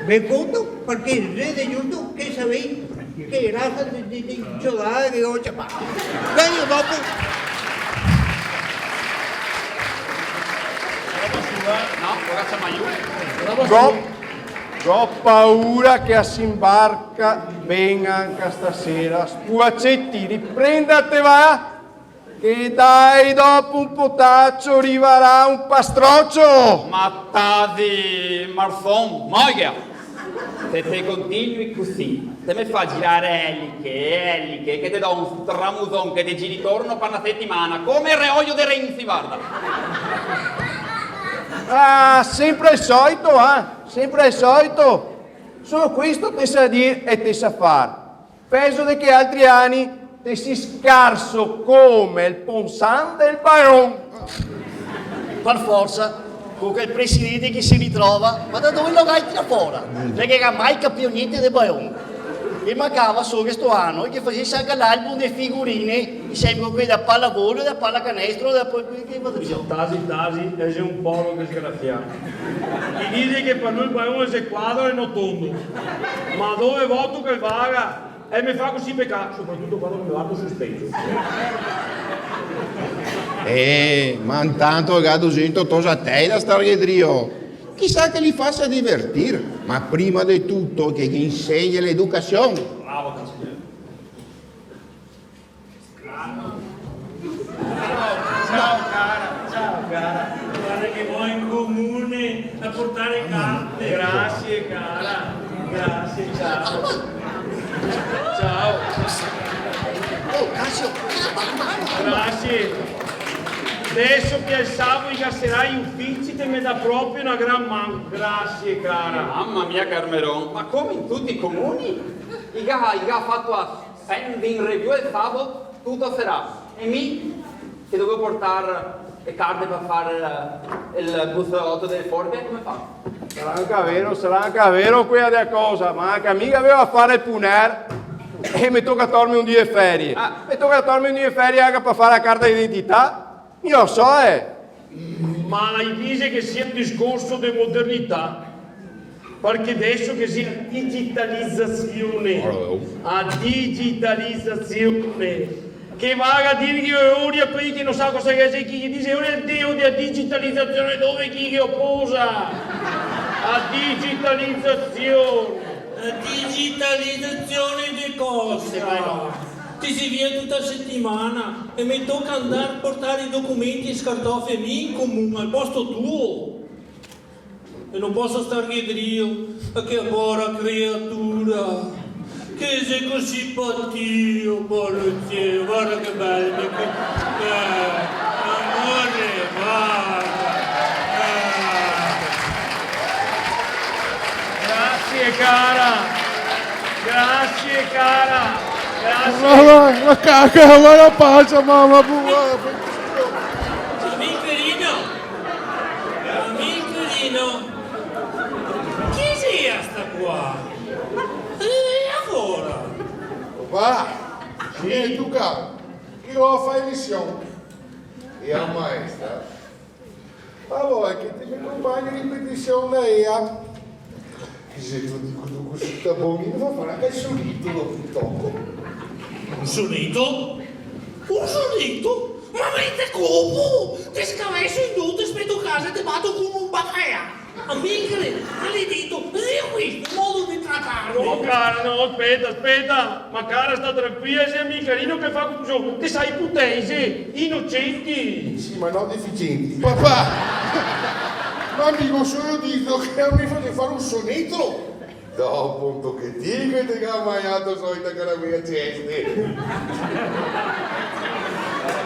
Vi conto perché siete giusto che sapete che razza di giocare che ho già fatto. Io dopo... Ho paura che si imbarca ben anche stasera. Spuacetti, riprendate va! Che dai, dopo un potaccio arriverà un pastroccio! Ma tadi, Marzon, moia! Se te continui così, te mi fa girare eliche, che ti do un tramuzon che ti giri torno per una settimana, come il reolio di Renzi, guarda! Ah, sempre il solito, sempre al solito. Solo questo te sa dire e te sa fare. Penso che altri anni te si scarso come il Ponsan del Baron. Per forza, con quel presidente che si ritrova, ma da dove lo vai tira fuori? Perché non ha mai capito niente del Baron. E mancava solo questo anno che facesse anche l'album delle figurine, sempre quelli da pallavolo, da pallacanestro, da poi che Tasi, è un po' disgraziato. Chi dice che per noi il Baron è quadro e non tondo. Ma dove voto che vaga? E mi fa così peccare, soprattutto quando mi guardo sospeso. Ma intanto il gatto sento tosa te da stare drio. Chissà che li faccia divertire, ma prima di tutto che gli insegni l'educazione. Bravo, cancelliere. Ciao cara. Guarda che vuoi in comune a portare carte. Grazie cara. Grazie, ciao. Ciao. Oh, Cassio, Grazie. Adesso che al Savo incasserai gli uffici te me dà proprio una gran mano. Grazie cara. Mamma mia Carmeron, ma come in tutti i comuni? Il ha fatto a spending review del Favo, tutto sarà. E mi, che dovevo portare le carte per fare il buzzolotto delle forche, come fa? Sarà anche vero quella cosa, ma anche amica aveva a fare il puner e mi tocca tornare un dia di ferie. Mi tocca tornare un dia di ferie anche per fare la carta d'identità. Io lo so, Ma hai visto che sia un discorso di modernità? Perché adesso che sia digitalizzazione, che va a dire che ora qui che non sa cosa che c'è, chi dice ora il dio della digitalizzazione dove chi che opposa a digitalizzazione. Digitalizzazione di cosa? Ti si via tutta la settimana e mi tocca andare a portare i documenti e scartoffie lì in comune, al posto tuo. E non posso star dietro che povera creatura, che sei così patio, polizia, guarda che bello, amore, guarda. Grazie cara, grazie cara. Ma cacca, ma la pancia, mamma, Amicherino, chi sia sta qua? E ora? Va, sì, tu capo, io ho fatto missione. E a maestra, allora che ti mi compagni di ripetizione da ea. E se tu dico così sta buono, fa fare anche il sonito dopo il tocco. Un sonito? Un sonito? Ma avete come? Ti scavesso in tutto e spetto casa e ti batto come un baccaia. Amiche, hai detto, è questo il modo di trattarlo. No cara, no, aspetta, ma cara sta tranquilla, sei amicherino che fa confusione, che sai putese, innocenti. Sì, ma non deficienti. Papà, ma amico solo detto che a me fate fare un sonetto. Dopo un tocchettino e ti ha mangiato solita caramella ceste.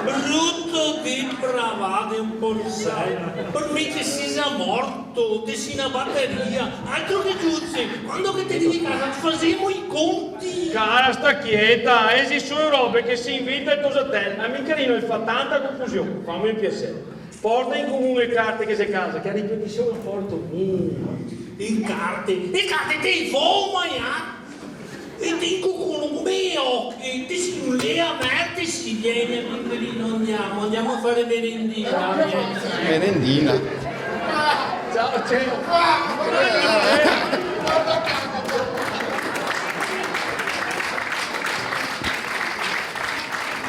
Brutto di bravate un po' di sei. Per me che si sia morto, che sia una batteria, altro che giudice, quando che te devi casa facciamo i conti. Cara sta quieta, esi sue robe che si inventa il cosa te. Amicherino fa tanta confusione, fammi un piacere. Porta in comune le carte che sei casa, che a ripetizione porto. Le carte ti foma, e ti con me occhi, ti si non le aperte, si viene, andiamo a fare merendina. Merendina. Ciao, ciao.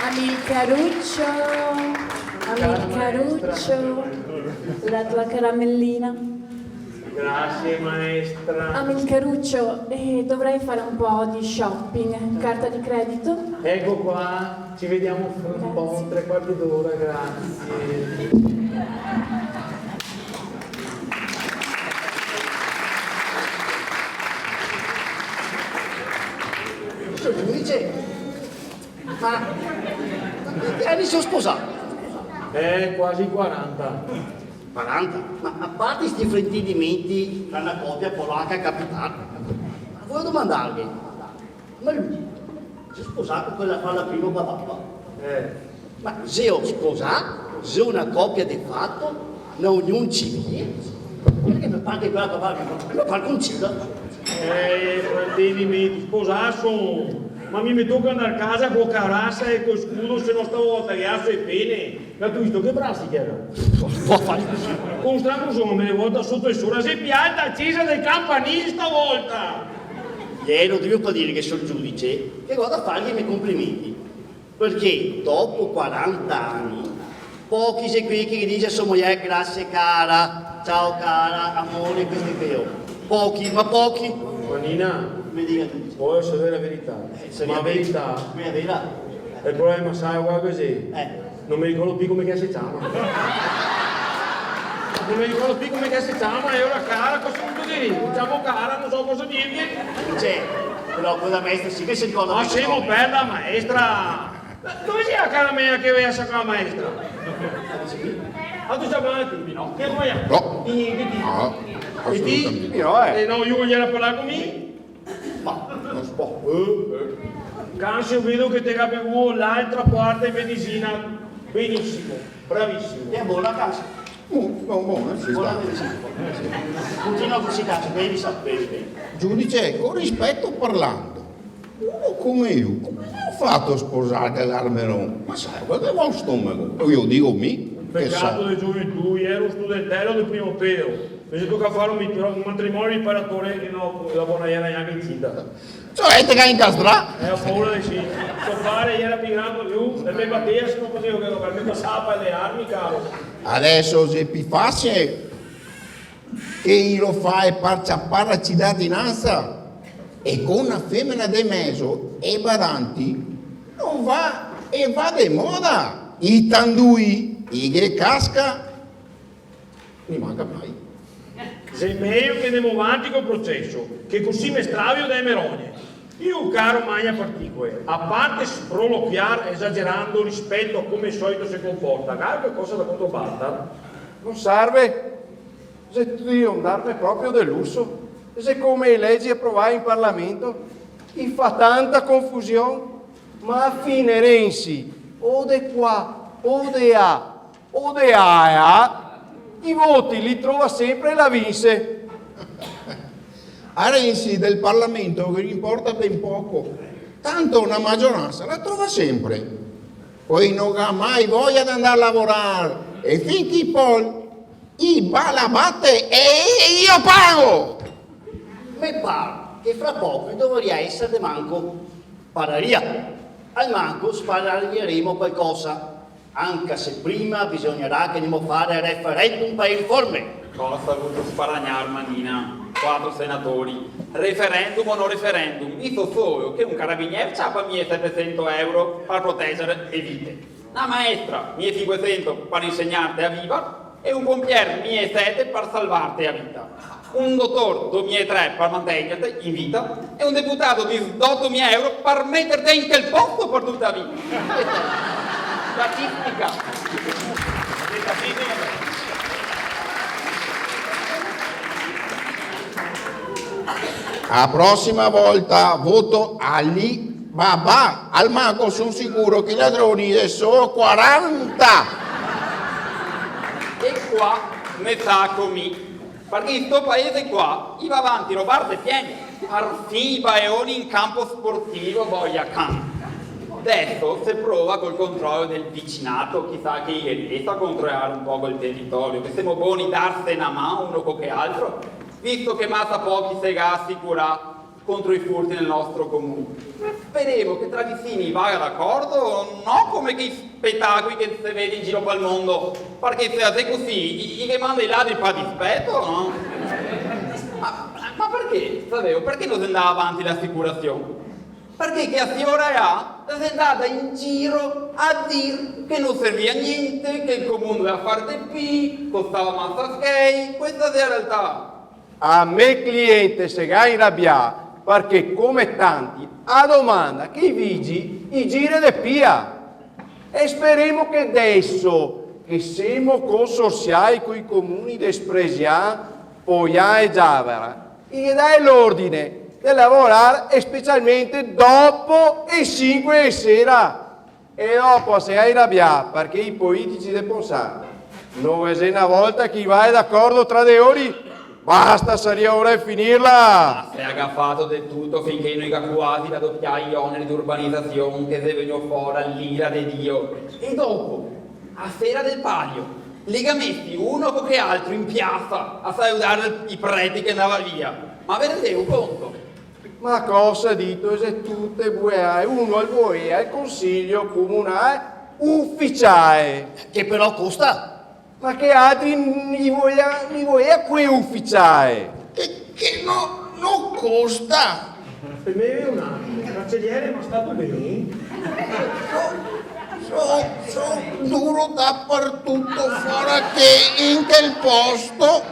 Amilcaruccio, la tua caramellina. Grazie maestra. Amilcaruccio, dovrei fare un po' di shopping, carta di credito? Ecco qua, ci vediamo fra un po', 3/4 d'ora, grazie. Giudice, ma che anni sono sposato? Quasi 40. 40. Ma a parte questi fraintendimenti tra una coppia polacca e capitana, voglio domandarvi, ma lui si è sposato con quella fa la prima babà? Ma se ho sposato, se una coppia di fatto, una unione civile, perché mi pare che quella babà mi pare concida? Fraintendimenti, sposato. Ma mi tocca andare a casa con carassa e con scudo se non stavo a tagliare e pene. Ma tu visto che brassi che era? Con strano sono me ne volta sotto il sole, sei pianta accesa del campanile stavolta! Lo devo dire che sono giudice, che vado a fargli i miei complimenti. Perché dopo 40 anni, pochi sei qui che dice a sua moglie grazie cara, ciao cara, amore, questo è vero. Pochi, ma pochi. Ma Nina, mi dica tu. Può essere la verità. Ma la verità? Qui è vera. Il problema sai guarda così. Non mi ricordo più come che si chiama. Non mi ricordo più come che si chiama e ora cara, cosa vuol dire? Diciamo cara, non so cosa dirgli. C'è, però quella maestra sì che si ricorda. Ma siamo per la maestra. Dove c'è la cara mia che aveva sacco la maestra? Ah, tu stai avanti? No. Che vuoi? No. No. E ti? No, io voglio parlare con me. Ma non si può. Cancio, vedo che ti capivo l'altra parte in medicina. Benissimo, bravissimo. È buona casa. Buona, ci Buona sta. medicina. Continua così casa, devi sapere. Giudice, con rispetto parlando, uno come io, come ho fatto a sposare l'Armeron? Ma sai, guarda lo stomaco. Io dico mi. Peccato di gioventù, io ero studentello del primo pelo. Mi tocca fare un matrimonio riparatore che no, la buona era neanche incinta. Cioè, te che incastrà? Ho paura di sì. Suo padre era più grande più, e mi batteva se non potevo che per me passava per le armi, caro. Adesso è più facile che io lo fai per ciappare la cittadinanza e con una femmina di mezzo e badanti non va e va di moda. I tandui, i che casca, mi manca mai. Sei meglio che andiamo avanti col processo, che così mi stravio dai merogne. Io, caro Magna Particole, a parte sproloquiare esagerando rispetto a come al solito si comporta, caro che cosa da controbarta? Non serve, se tu devi darmi proprio del lusso, se come le leggi approvate in Parlamento, ti fa tanta confusione, ma a fine Renzi, o de qua, o de A, o de A, i voti li trova sempre e la vince. A Renzi del Parlamento che gli importa ben poco, tanto una maggioranza la trova sempre. Poi non ha mai voglia di andare a lavorare e finché poi i balabatte e io pago. Mi pare che fra poco dovrà essere de manco pararia. Al manco sparargli qualcosa, anche se prima bisognerà che andiamo a fare referendum per il forme. Cosa ha voluto sparagnare Manina? 4 senatori. Referendum o non referendum? Mi so solo che un carabiniere ciappa 1.700 euro per proteggere le vite. Una maestra 1.500 per insegnarti a vivere e un pompiere 1.700 per salvarti a vita. Un dottore 2.300 per mantenerti in vita e un deputato di 18.000 euro per metterti in quel posto per tutta la vita. Statistica. La prossima volta voto Ali Baba. Al manco sono sicuro che i ladroni sono 40. E qua ne sa comì, perché in sto paese qua i va avanti robarde pieni, perfino i baeoni in campo sportivo voglia campo. Adesso si prova col controllo del vicinato, chissà che riesca a controllare un po' il territorio, che siamo buoni darsi una mano uno con che altro, visto che massa pochi se ga assicura contro i furti nel nostro comune. Speriamo che tra vicini vada d'accordo, non come che spettacoli che si vede in giro per il mondo, perché se è così, gli manda i ladri per dispetto, no? Ma perché? Sapevo, perché non si andava avanti l'assicurazione? Perché che a signora si è andata in giro a dire che non serviva a niente, che il comune doveva fare TP, costava massa skate, questa è la realtà. A me cliente se ga arrabbiare perché come tanti a domanda che i vigi i giri de pia e speriamo che adesso che siamo consorziali con i comuni di Spresian, Poian e Giavara, gli dai l'ordine di lavorare e specialmente dopo le 5 di sera. E dopo si è arrabbiato perché i politici del Ponsano non è una volta che vai d'accordo tra le ore. Basta, sarebbe ora di finirla! Si è agaffato del tutto finché noi quasi da doppiare gli oneri di urbanizzazione che se vengono fuori all'ira di Dio. E dopo, a sera del palio, li ha messi uno che altro in piazza a salutare i preti che andava via. Ma vedete un conto? Ma cosa dito? Se tutte buie, uno al buie al consiglio comunale ufficiale. Che però costa? Ma che altri mi voglia qui ufficiale? Che non costa. Per me è un attimo, il cancelliere mi è stato bene. Sono duro dappertutto, fuori che in quel posto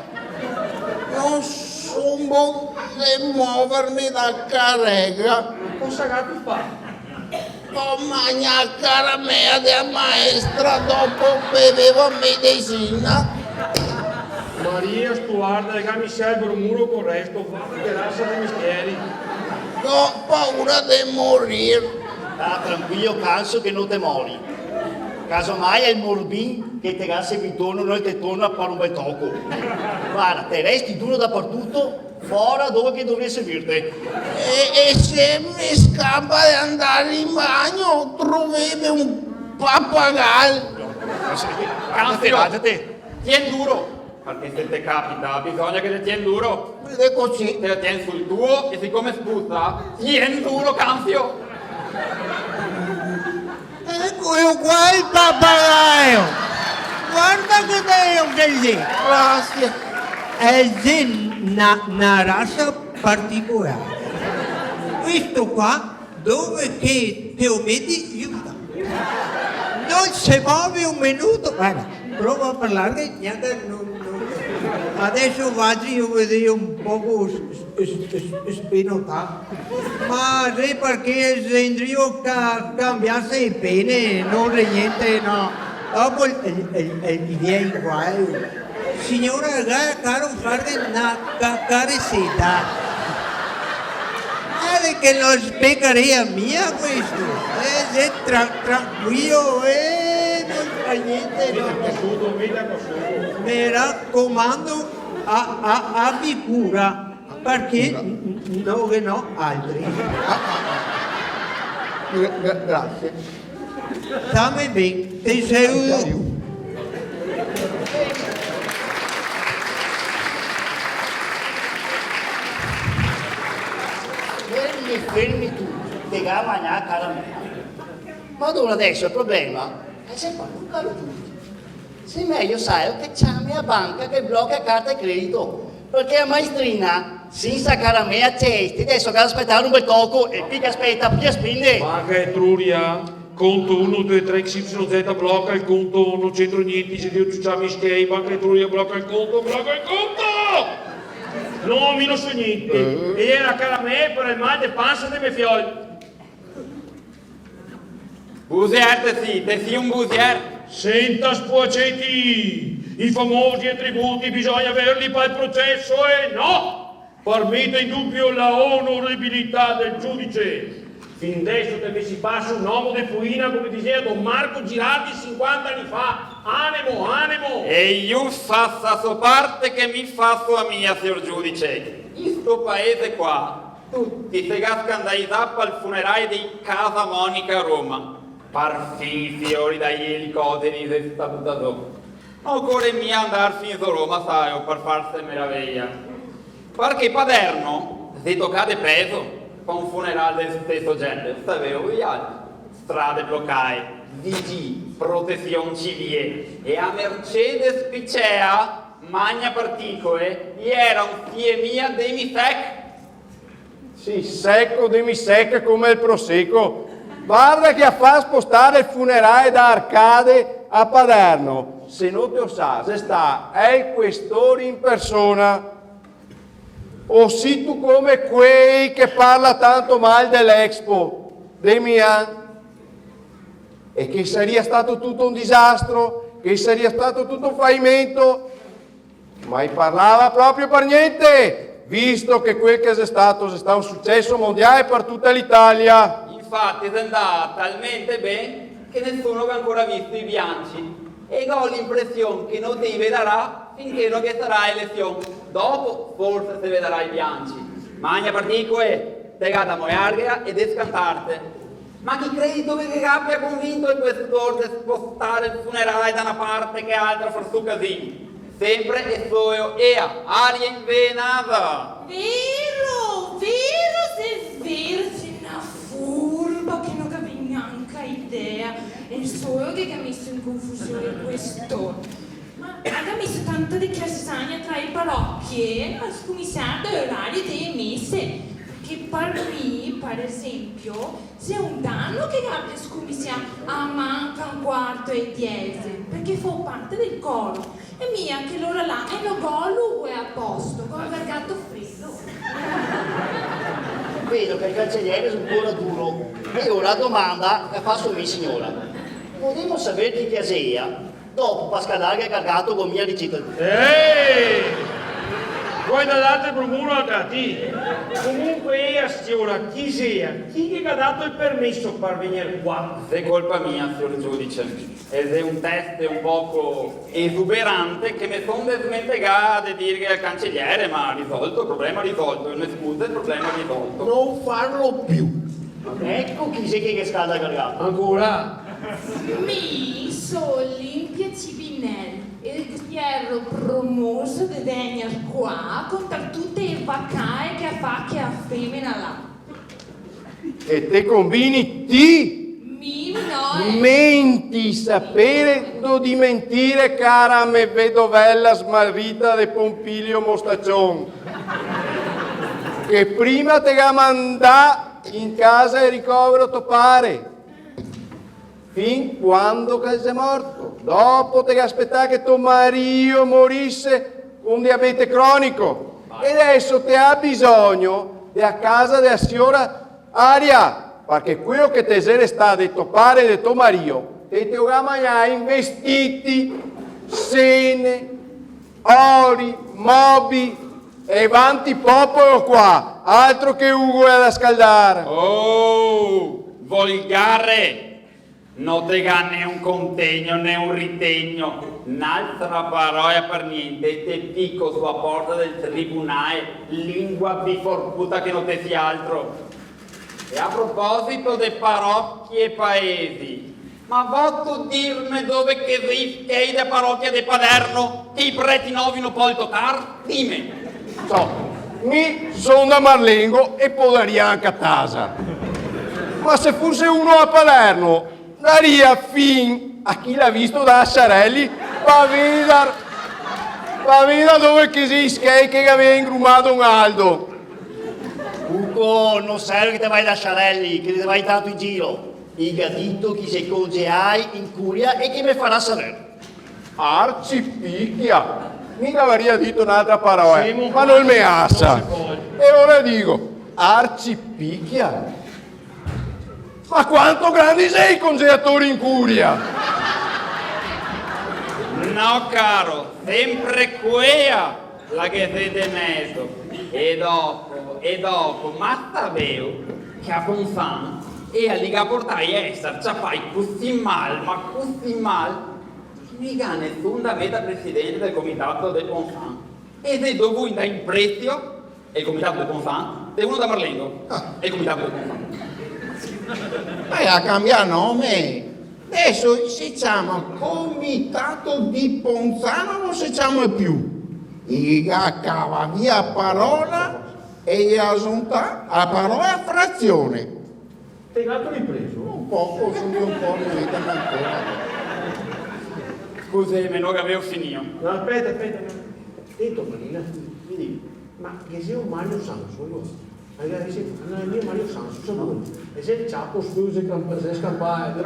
non sono buono di muovermi da carrega. Cosa gatto fa? Ho mangiato cara mia della maestra dopo bevevo medicina. Maria Stuarda, legami sempre un muro con il resto, guarda che razza di mestieri. Ho paura di morire. Ah, tranquillo, penso che non te mori. Casomai è il morbin che te rassa intorno, noi te torna a fare un bel tocco. Guarda, te resti duro dappertutto, fuori dove che dovrei servirti. E se mi scappa di andare in bagno, trovate un pappagallo. Canzio, tien duro, perché se te capita bisogna che te tien duro. Vede così. Te lo tien sul tuo e siccome spuzza, tien duro, Canzio. Eccolo qua il papagaio! Guarda che bello che è lì! Grazie. È una razza particolare. Questo qua, dove che te lo vedi, aiuta. Non si muove un minuto. Guarda, prova a parlare, niente, adesso vado io a vedere un poco spinotato. Ma se perché sembrio che cambiasse i pene, non è niente, no. Dopo il viene guai. Signora, caro fare una carecita. Guarda che non spiegarei a mia questo. È tranquillo, non fa niente. No. Mi raccomando, abbi cura. Perché non che no altri. Grazie. Stammi bene, ti saluto. Fermi tu, te ga mangiare cara mia. Ma allora adesso il problema è se poi non caro tutti. Se meglio sai che chiami a banca che blocca carta e credito. Perché la maestrina, senza cara mia cesti, adesso che aspettare un bel tocco e più che aspetta, più spinde. Banca Etruria, conto 1, 2, 3, XYZ blocca il conto, non c'entro niente, se io ciucciamo i schei, Banca Etruria blocca il conto, blocca il conto! No, mi non so niente. E era cara me per il mal de panza de me fioi. Busier, te sì un busier. Senta Spuacetti, i famosi attributi bisogna averli per il processo e no! Per mettere in dubbio la onorabilità del giudice. Fin adesso te si passa un uomo de fuina come diceva Don Marco Girardi 50 anni fa. Animo, animo! E io faccio a sua parte che mi faccio a mia, signor giudice. In sto paese qua, tutti si scandalizzano al funerale di Casa Monica a Roma. Parfì fiori dagli elicotteri di statuto. Occorre mia andare fino a Roma, sai, per farsi meraviglia. Perché Paderno, se toccate peso, fa un funerale del stesso genere, sapevo gli altri. Strade bloccate, VG, protezione civile e a Mercedes Picea, magna particole, era un mia demisec. Sì, secco, demisec come il prosecco. Guarda che a far spostare il funerale da Arcade a Paderno. Se non te lo sa, se sta, è il questore in persona. O sì tu come quei che parla tanto male dell'Expo, dei Mian. E che sarebbe stato tutto un disastro che sarebbe stato tutto un fallimento, mai parlava proprio per niente, visto che quel che è stato un successo mondiale per tutta l'Italia. Infatti è andata talmente bene che nessuno ha ancora visto i bianci e ho l'impressione che non ti vedrà finché non che sarà elezione. Dopo forse si vedrà i bianci. Magna particoe, tegata moiarga ed escantarte. Ma chi credi dove che abbia convinto il questore di spostare il funerale da una parte che altra fra su casino? Sempre e solo aria invenata. Vero, se è vero, c'è una furba che non capisce neanche idea. È solo che ha messo in confusione questo. Ma ha messo tanta di chiassagna tra le parrocchie, ha scomissato l'orario delle messe. Che per me, per esempio, c'è un danno che abbia scomissato a manca un quarto e 10, perché fa parte del coro. E mia che l'ora là è lo golo è a posto, come il gatto freddo. Vedo che il cancelliere è un po' duro. E ora la domanda che faccio a mia signora. Volevo sapere chi piaceva dopo Pascalare che ha cargato con mia ricetta. Ehi! Poi dall'altro promuro a cati. Comunque signora, chi sia? Chi che ha dato il permesso per venire qua? È colpa mia, signor giudice. Ed è un test un poco esuberante che mi sono smentegato di dire al cancelliere, ma risolto, il problema risolto, non scusa, il problema risolto. Non farlo più. Ecco chi sei che scalda cargato. Ancora? Mi sono Olimpia Cibinelli, il Piero promosso di venire qua contro tutte le vacaie che fa che a femmina là. E te combini ti No, menti, sapendo di mentire, cara me vedovella smarrita de Pompilio Mostaccion, che prima te la mandà in casa e ricovero topare, fin quando che sei morto. Dopo te aspettare che tuo marito morisse con diabete cronico. E adesso te ha bisogno di a casa della signora Aria, perché quello che te se sta di topare di tuo marito, te oramai in vestiti, sene, ori, mobi e vanti popolo qua, altro che Ugo è da scaldare. Oh, volgare! Non te ga né un contegno né un ritegno, un'altra parola per niente, te picco sulla porta del tribunale, lingua biforcuta che non te sia altro. E a proposito dei parrocchie e paesi, ma voto dirmi dove che rischi da parrocchia di Paderno che i preti nuovi non puoi toccare? Dimmi. So, mi sono da Marlengo e podaria anche a casa. Ma se fosse uno a Palermo, daria fin a chi l'ha visto da Sarelli, va a vedere dove che si schei che aveva ingrumato un Aldo. Ugo, non serve che te vai da Sciarelli, che te vai tanto in giro. Il gatito chi sei congeai in curia e che mi farà sapere. Arcipicchia! Mica avrebbe detto un'altra parola, ma non mi assa. E ora dico, arcipicchia? Ma quanto grandi sei i congelatori in curia? No caro, sempre quea la che siete messo. E dopo, ma sapevo che a Ponzano e a Liga portai essere fai così mal, ma così mal, mica nessun da me da presidente del comitato del Ponzano. E se dovuto andare in prezio, e il comitato del Ponzano, è uno da Marlengo, e il comitato del Ponzano. Vai a cambiare nome. Adesso si chiama Comitato di Ponzano, non si chiama più. E cava via parola e assunta a parola frazione. Te l'altro ripreso? Un poco, su un po' mi vedono ancora. Scusi, me non avevo finito. No, aspetta. Detto Marina, mi dico, ma che sia un Mario Sanso, allora, non è mio Mario Sanso, sono e se il capo scusa che scappare,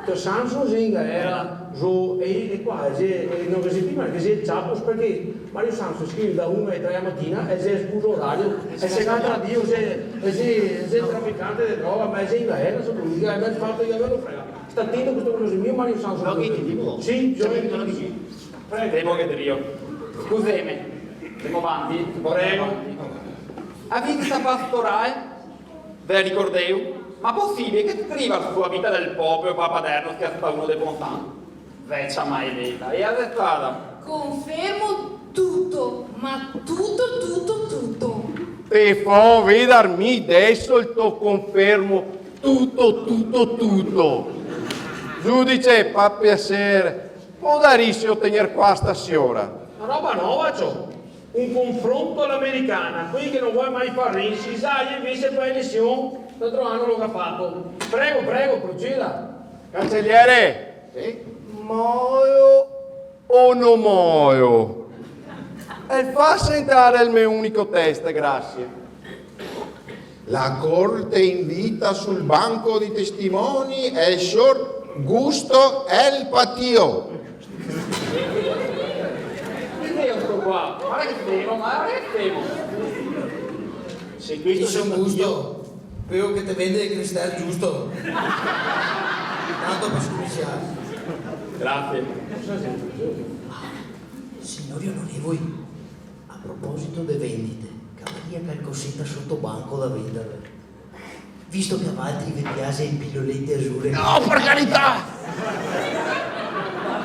il Sanso zinga era giù e qua, non si prima che sia il capo perché Mario Sanso scrive da 1 alle 3 la mattina e se scusa orario e se canta a Dio, se è trafficante di droga, ma è zinga era, sono l'unica, e mi ha fatto io me lo frega. sta attento a questo cosa mio, ma io sono solo. Sì, prego. Temo che Dio. Scusami, andiamo avanti? Prego. A vita pastorale, ve ricordeu? Ma possibile che scriva la sua vita del popolo papaderno che è stato uno dei bontanti? Veccia mai vita, e arrestata. Confermo tutto, ma tutto. E fa vedermi adesso il tuo confermo tutto. Giudice, fa piacere, può darsi ottenere qua stasera? Una roba nuova, ciò. Un confronto all'americana, qui che non vuoi mai far rinci, sai, invece per elezione, l'altro anno l'ho fatto. Prego, proceda. Cancelliere, muoio o non muoio? E fa sentare il mio unico test, grazie. La corte invita sul banco di testimoni il signor Gusto El Patio. Qua, ma che temo. Se questo sono gusto, quello che ti vende il cristallo giusto. Tanto per scusiare. Grazie. Signori onorevoli, a proposito di vendite, cavaria qualcosetta sotto banco da vendere. Visto che a altri vi piace in pillolette azzurre. No, per carità!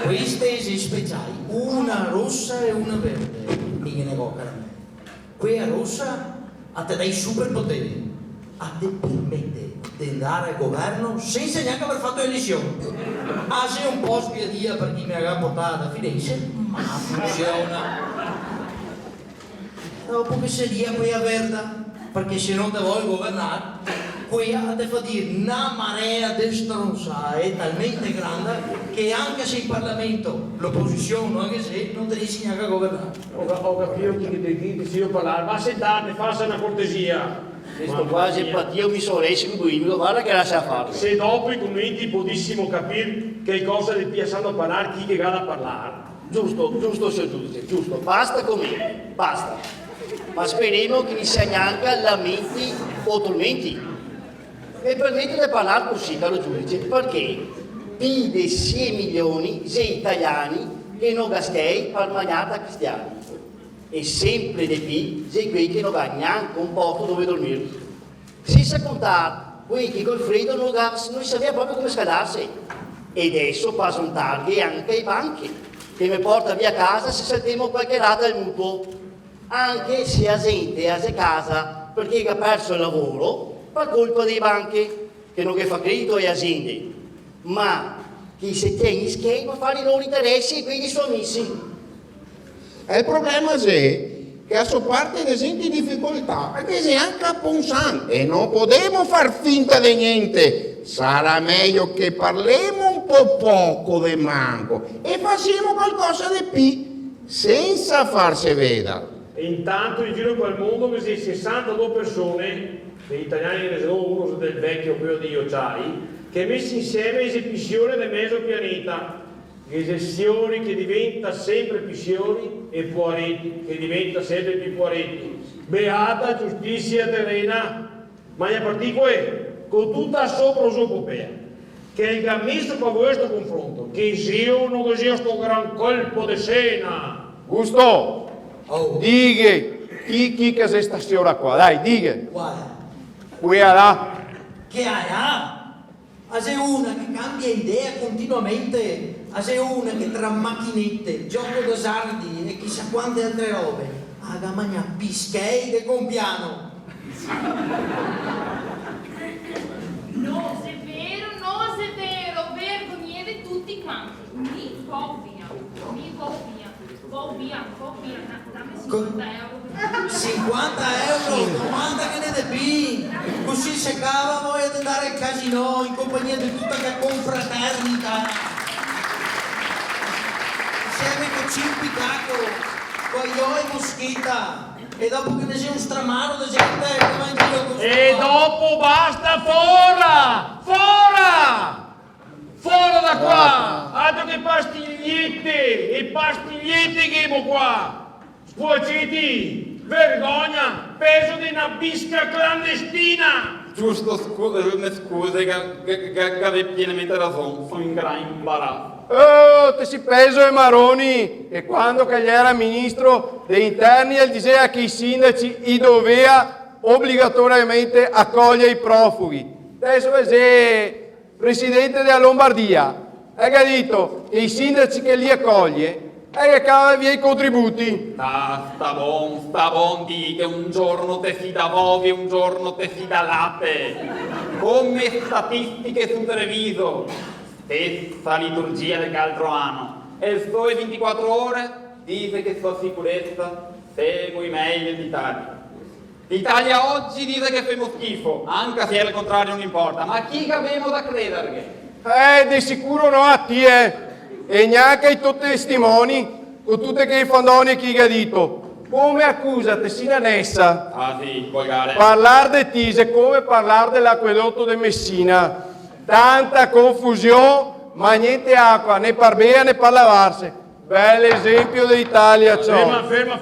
Queste sono speciali, una rossa e una verde. Mi ne coccano. Quella rossa a te dai superpoteri, a te permette di andare al governo senza neanche aver fatto elezioni. Sei un po' spiadia per chi mi aveva portato a Firenze, ma funziona. Dopo che si dia quella verde, perché se non te vuoi governare, quella ti fa dire una marea di stronzate talmente grande che anche se in Parlamento l'opposizione non è che se non ti riesci neanche a governare. Ho capito chi ti io parlare, ma sentate, faccia una cortesia. Questo quasi empatia mi sono reso con lui, guarda che la sa fare. Se dopo i commenti potessimo capire che cosa di più sanno parlare, chi che va a parlare. Giusto, signor giudice, giusto. Basta con me, basta. Ma speriamo che mi sia neanche lamenti o tormenti. E permette di parlare così dallo giudice perché più di 6 milioni di italiani che non gastei per mangiare cristiani e sempre di più di quelli che non hanno neanche un posto dove dormire. Senza contare quelli che col freddo non sapeva proprio come scaldarsi. E adesso passano tardi anche i banchi che mi porta via casa se saltiamo qualche rata del mutuo. Anche se la gente ha casa perché ha perso il lavoro per colpa dei banchi, che non che fa credito alle aziende, ma chi si tiene in schema fa i loro interessi e quindi sono amici. Il problema è che a sua parte di gente in difficoltà, perché sei anche a Ponsan e non possiamo far finta di niente. Sarà meglio che parliamo un po' poco di manco e facciamo qualcosa di più, senza farsi vedere. E intanto in giro per il mondo che sei 62 persone, gli italiani ne sono uno del vecchio quello di Iocciai, che messi insieme esibizione del mezzo pianeta, esibizioni che diventa sempre più fiori e puaretti, che diventa sempre più puaretti. Beata giustizia terrena, ma in particolare con tutta sopra l'usopopea, che il gammisto per questo confronto, che sia non che sia sto gran colpo di scena. Gusto, dica chi che sei stasera qua, dai, dica. Quale? Quella là. Che ha? Sei una che cambia idea continuamente, sei una che tra macchinette, gioco d'azzardi e chissà quante altre robe, magna pischei de compiano. Non è vero, vergogniere tutti quanti. Mi va via, dammi 50 euro. 50 euro, domanda che ne devi, così se cava voi ad andare al casino in compagnia di tutta la confraternita. Insieme con Cimpicaco, con io e Moschita, e dopo che ne sia un stramaro di gente che va in giro con E dopo basta, fuori da qua, altro che pastigliette che mo qua, spuociti, vergogna, peso di una bisca clandestina. giusto, scusi, che avevi pienamente ragione, sono in gran imbarazzo. Oh, te si peso e Maroni, e quando che gli era ministro degli interni, gli diceva che i sindaci doveva obbligatoriamente accogliere i profughi. Adesso sei presidente della Lombardia, hai detto che i sindaci che li accoglie e che cava via i contributi. Sta buon, di che un giorno te si dà uovi e un giorno te si dà latte. Come statistiche sul televiso. Stessa liturgia del altro anno. E il sole 24 ore dice che sua sicurezza segue meglio l'Italia. L'Italia oggi dice che fa schifo, anche se è il contrario non importa. Ma chi che abbiamo da crederghe? Di sicuro no a te, e neanche ai tuoi testimoni, con tutte che fandonie che ha detto. Come accusate Sinanessa? Ah sì, volgare. Parlare di Tise come parlare dell'acquedotto di Messina. Tanta confusione, ma niente acqua, né per bere né per lavarsi. Bell'esempio d'Italia ciò. Ferma.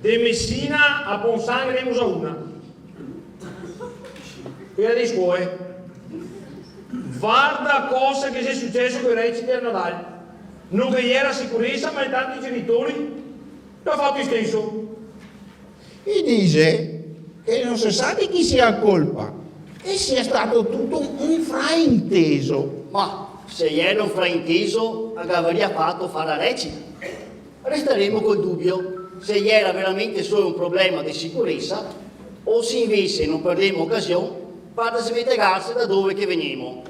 De Messina a Ponsangre ne usa una. Quella dei suoi. Guarda cosa che è successo con i reciti del Natale. Non che era sicurezza, ma tanti genitori l'ha fatto lo stesso. E dice che non si sa di chi sia colpa, che sia stato tutto un frainteso. Ma se era un frainteso, avrebbe fatto fare la recita. Resteremo col dubbio se era veramente solo un problema di sicurezza o se invece non perdemmo occasione per svettegarsi da dove che veniamo.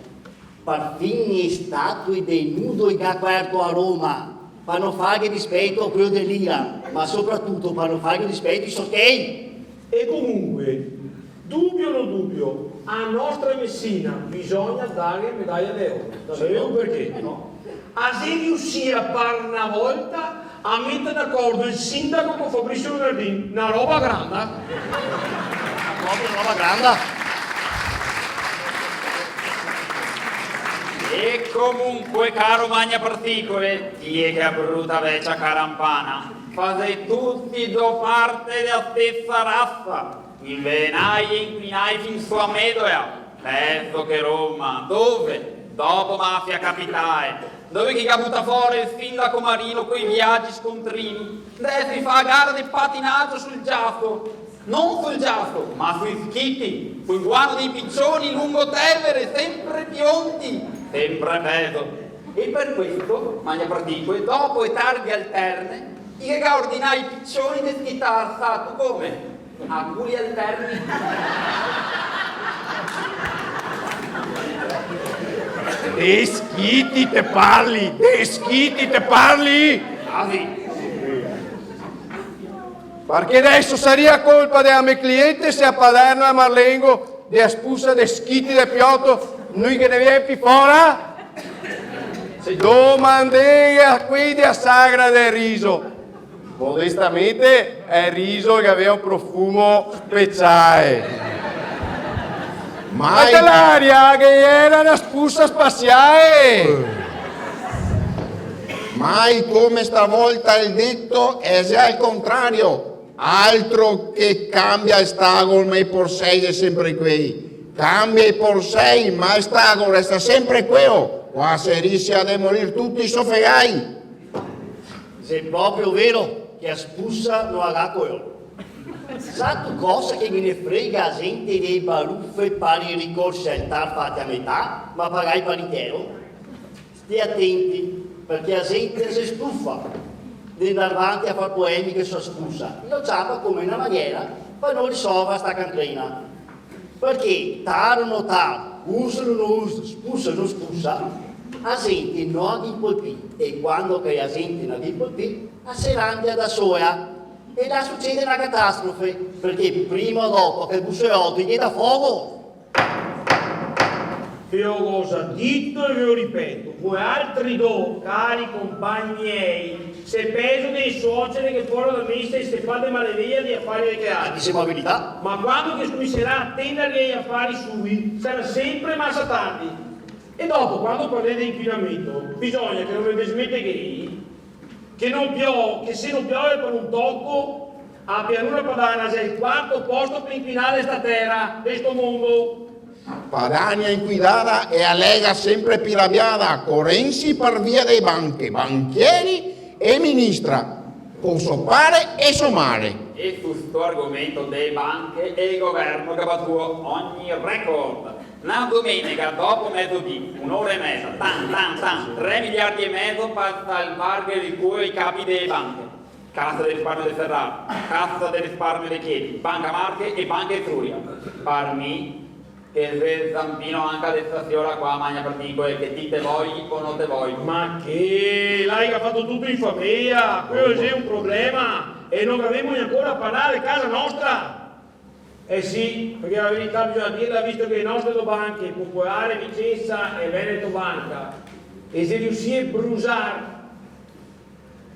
Perfini statue dei nudo e gaguerto a Roma per non fare rispetto a quello dell'Iran, ma soprattutto per non fare rispetto ai sostegni. E comunque, dubbio o non dubbio, a nostra Messina bisogna dare medaglia d'oro. Sapete perché? No. A se riuscì a fare una volta a mettere d'accordo il sindaco con Fabrizio Verdini, una roba grande. Proprio una roba grande. E comunque, caro Magna Particole, chi è che ha brutta vecchia carampana? Fate tutti do parte della stessa razza. Invenai e inquinai fin su a Medoia. Penso che Roma, dove? Dopo Mafia Capitale. Dove chi butta fuori il sindaco Marino coi viaggi scontrini. Adesso si fa a gara di patinaggio sul giasto. Non sul giasto, ma sui schiti, sul guano dei piccioni lungo Tevere, sempre biondi, sempre peso. E per questo, Magna Particole, dopo le targhe alterne, chi che ordinai i piccioni di schitar, sa tu come? A culi alterni. De schiti te parli! Ah sì. Perché adesso sarebbe colpa della mia cliente se a Palermo e a Marlengo di espulsa dei schiti del piotto noi che ne viene più fuori? Domandei a quelli a Sagra del riso. Modestamente è il riso che aveva un profumo speciale. Ma dell'aria che era una spuzza spaziale. Mai come stavolta il detto è già al contrario. Altro che cambia il stago, ma il Porsei è sempre qui. Cambia il Porsei, ma il stago resta sempre quello. Qua se rischia di morire tutti i soffegai. Se è proprio vero che a spuzza non avrà quello. Sa tu cosa che me ne frega la gente dei baruffe per i ricorsi al TAR fatti a metà, ma pagai per intero? Stia attenti, perché la gente si stufa di andare avanti a fare polemiche sulla spuzza. Lo usava come una maniera per non risolvere sta cantrina. Perché TAR o non TAR, usa o non usa, spuzza o non spuzza, la gente non ha di colpì. E quando che la gente non ha di colpì, la si randia da sola. E là succede una catastrofe, perché prima o dopo che il busserotto gli dà fuoco. Io cosa detto e ve lo ripeto, voi altri cari compagni miei, se peso dei suoceri che fuori da me se fate male via di affari che ha. Disabilità. Ma quando che comincerà a attendere gli affari sui, sarà sempre massa tardi. E dopo, quando parlete di inquinamento, bisogna che non vi smette che non piove, che se non piove per un tocco, a pianura padana c'è il quarto posto per inquinare questa terra, questo mondo. Padania inquidata e a Lega sempre più arrabbiata con Renzi per via dei banchieri e ministra. Posso fare e sommare. E su sto argomento delle banche e il governo che battuto ogni record. Una domenica dopo mezzodì, un'ora e mezza, 3 miliardi e mezzo per salvare il culo i capi delle banche. Cassa del risparmio del Ferrari, Cassa del risparmio dei Chieti, Banca Marche e Banca Etruria. Per me, che il zampino anche a stasera qua magna particole, che dite voi o non te voi. Ma che? L'hai fatto tutto in famiglia, quello è un problema e non abbiamo ancora a parlare a casa nostra. Eh sì, perché la verità bisogna dirla, visto che le nostre due banche, Popolare, Vicenza e Veneto Banca, e se riuscì a brusare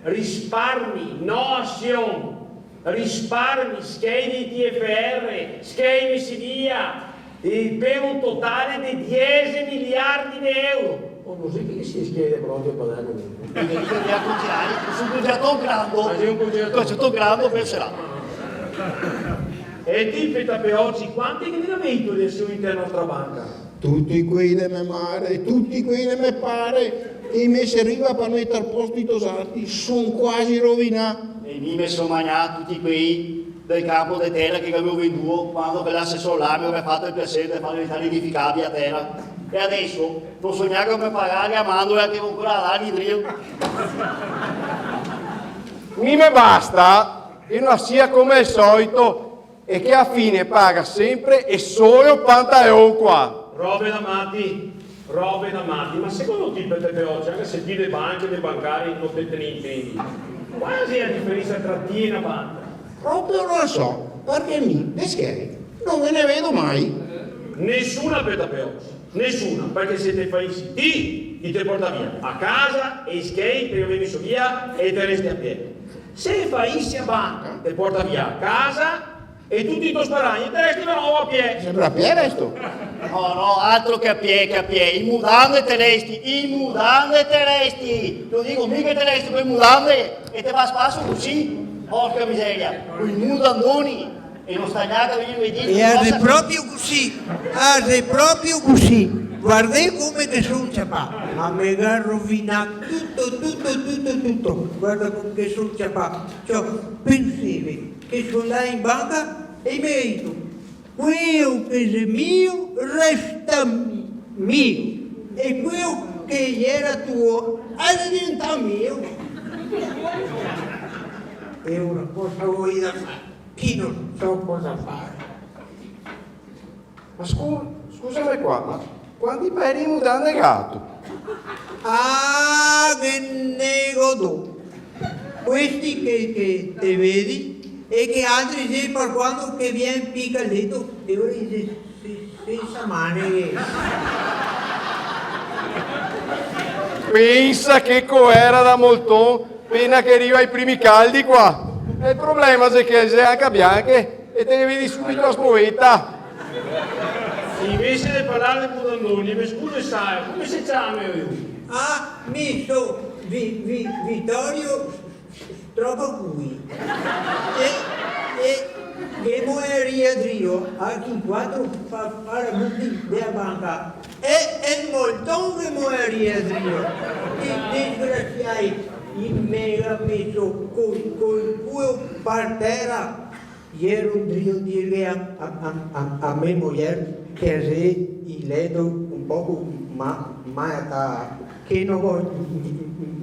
risparmi, no azioni, risparmi, schemi TFR, schemi SIDIA, per un totale di 10 miliardi di euro. Oh, non so che si schiede proprio per dare un Sono congelato grande, c'è grande per serata. E ti per oggi quanti che ne avete del suo interno nostra banca? Tutti quelli che mi mare, tutti quelli che mi pare, e mi si arriva per mettere a posto i tosati, sono quasi rovinati. E mi sono mangiato tutti quei del campo di terra che avevo venduto quando quell'assessore là mi aveva fatto il piacere di fare le edificabili a terra. E adesso non so neanche come pagare a Mandola che ancora là di drill. Mi basta che non sia come al solito e che a fine paga sempre e solo 80 euro qua. Robe da matti, ma secondo te per oggi, anche se le banche, dei bancari non te ne intendi, quasi è la differenza tra te e una banca? Proprio non lo so, perché mi scherzi, non ve ne vedo mai. Nessuna per oggi, nessuna, perché se te fai ti te porta via a casa e skate te vieni su via e te resti a piedi. Se fai a banca te porta via a casa e tutti i tuoi sparagni te resti a piedi. Sembra a piedi questo? No, altro che a piedi, i mudande te resti, non dico mica te resti con i mudande e te va a spasso così, porca miseria, con i mudandoni e non stai neanche a venire a vedere. E è proprio così, guarda come te sono ciapato, ma mi ha rovinato tutto, guarda come sono ciapato, cioè pensavi che sono andato in banca e mi hai detto, quello che è mio resta mio e quello che era tuo è diventato mio. E ora cosa vuoi da fare? Chi non so cosa fare. Ma scusami qua, ma quanti peri mi ha negato? Ah, che nego tu. Questi che te vedi e che altri se per quando che viene piccaletto e ora senza mani. Pensa che coera da molto appena che arriva ai primi caldi qua. E il problema è che sei anche bianche e te ne vedi subito la spovetta. Invece di parlare di Budandoni, mi scusi sai, come si chiama io? Ah, mi so, Vittorio troppo qui. E che muoia Drio, anche quattro fa fare molti della banca. E molto che muoia Drio. I disgraziati, il mega messo col culo per terra. Ieri un Drio dire a me moglie che se il letto un po' ma che non ho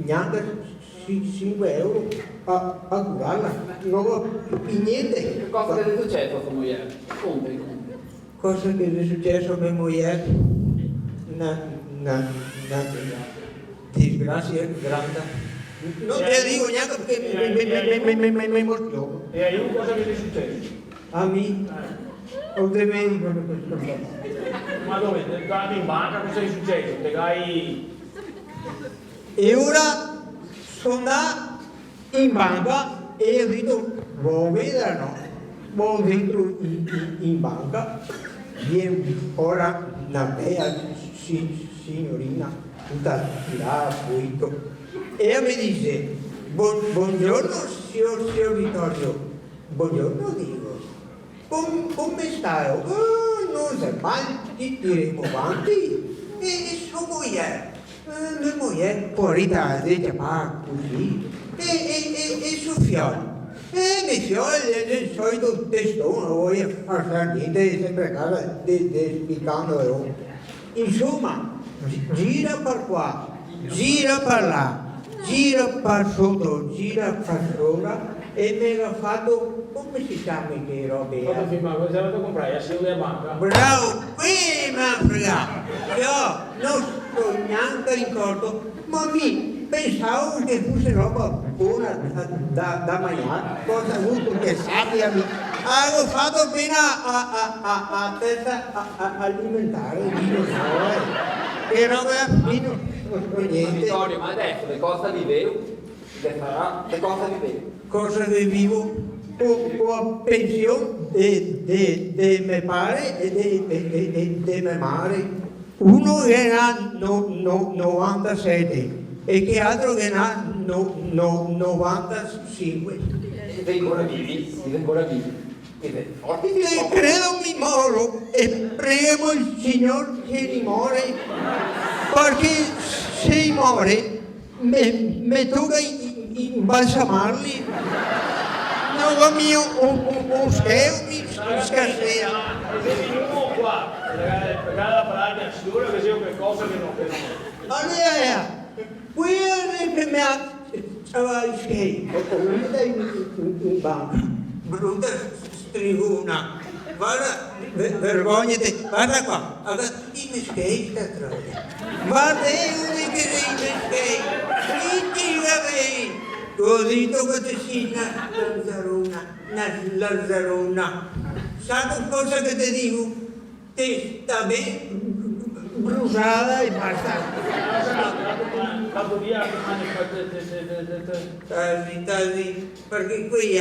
neanche 5 euro a curarla, non ho più niente. Che cosa che è successo a tua moglie? Conti. Cosa che è successo a mia moglie? Una disgrazia grande. Non te lo dico neanche perché mi emoziono. E a io cosa che è successo? A me? O te vedi quando questo Ma dove? Te vai in banca, cosa è successo? Te vai... E ora sono andato in banca e ho detto, vuoi vedere no? Vado dentro in banca, viene ora una bella signorina, tutta tirata, pulito, e mi dice, buongiorno signor Vittorio, buongiorno dico, come stai? Oh, non sa mai diremo avanti. E sua moglie, la moglie fuori da chiamare così. E suo figlio. Mio figlio è il solito testone, non voglio fare niente, sempre a casa spiccando. Insomma, gira per qua, gira per là, gira per sotto, gira per sopra e mi ha fatto, come si chiama che robe? Quando firma, cosa avete comprato? La seduta a banca? Bravo, qui mi ha fregato. Io non sto neanche ricordo, ma pensavo che fosse roba buona da mangiare, cosa ha avuto che sappia. Avevo fatto bene a testa alimentare, non so, che roba fino, niente. Vittorio, ma adesso che cosa vivevo? Che cosa vivevo? Cosa vivevo? Una pensione di mio padre e di mia madre. Uno era 97 e che altro era 95. Siete ancora vivi? Siete ancora vivi? Credo mi moro e prego il Signore che mi muore, perché se muore mi tocca imbalsamarli. Non mio un scheo mi scarsea. Veniamo qua, per la parola sicuro che sia qualcosa che non. Allora, qui che mi ha scheo, in banca, brutta tribuna, guarda, vergognati, guarda qua, i mischei sta troia, guarda uno che sei mischei, i tigavei, così tocca te sì, Lazzarona, sai cosa che ti dico? Te sta bene, bruciata e basta. Vado via, Tazi, perché qui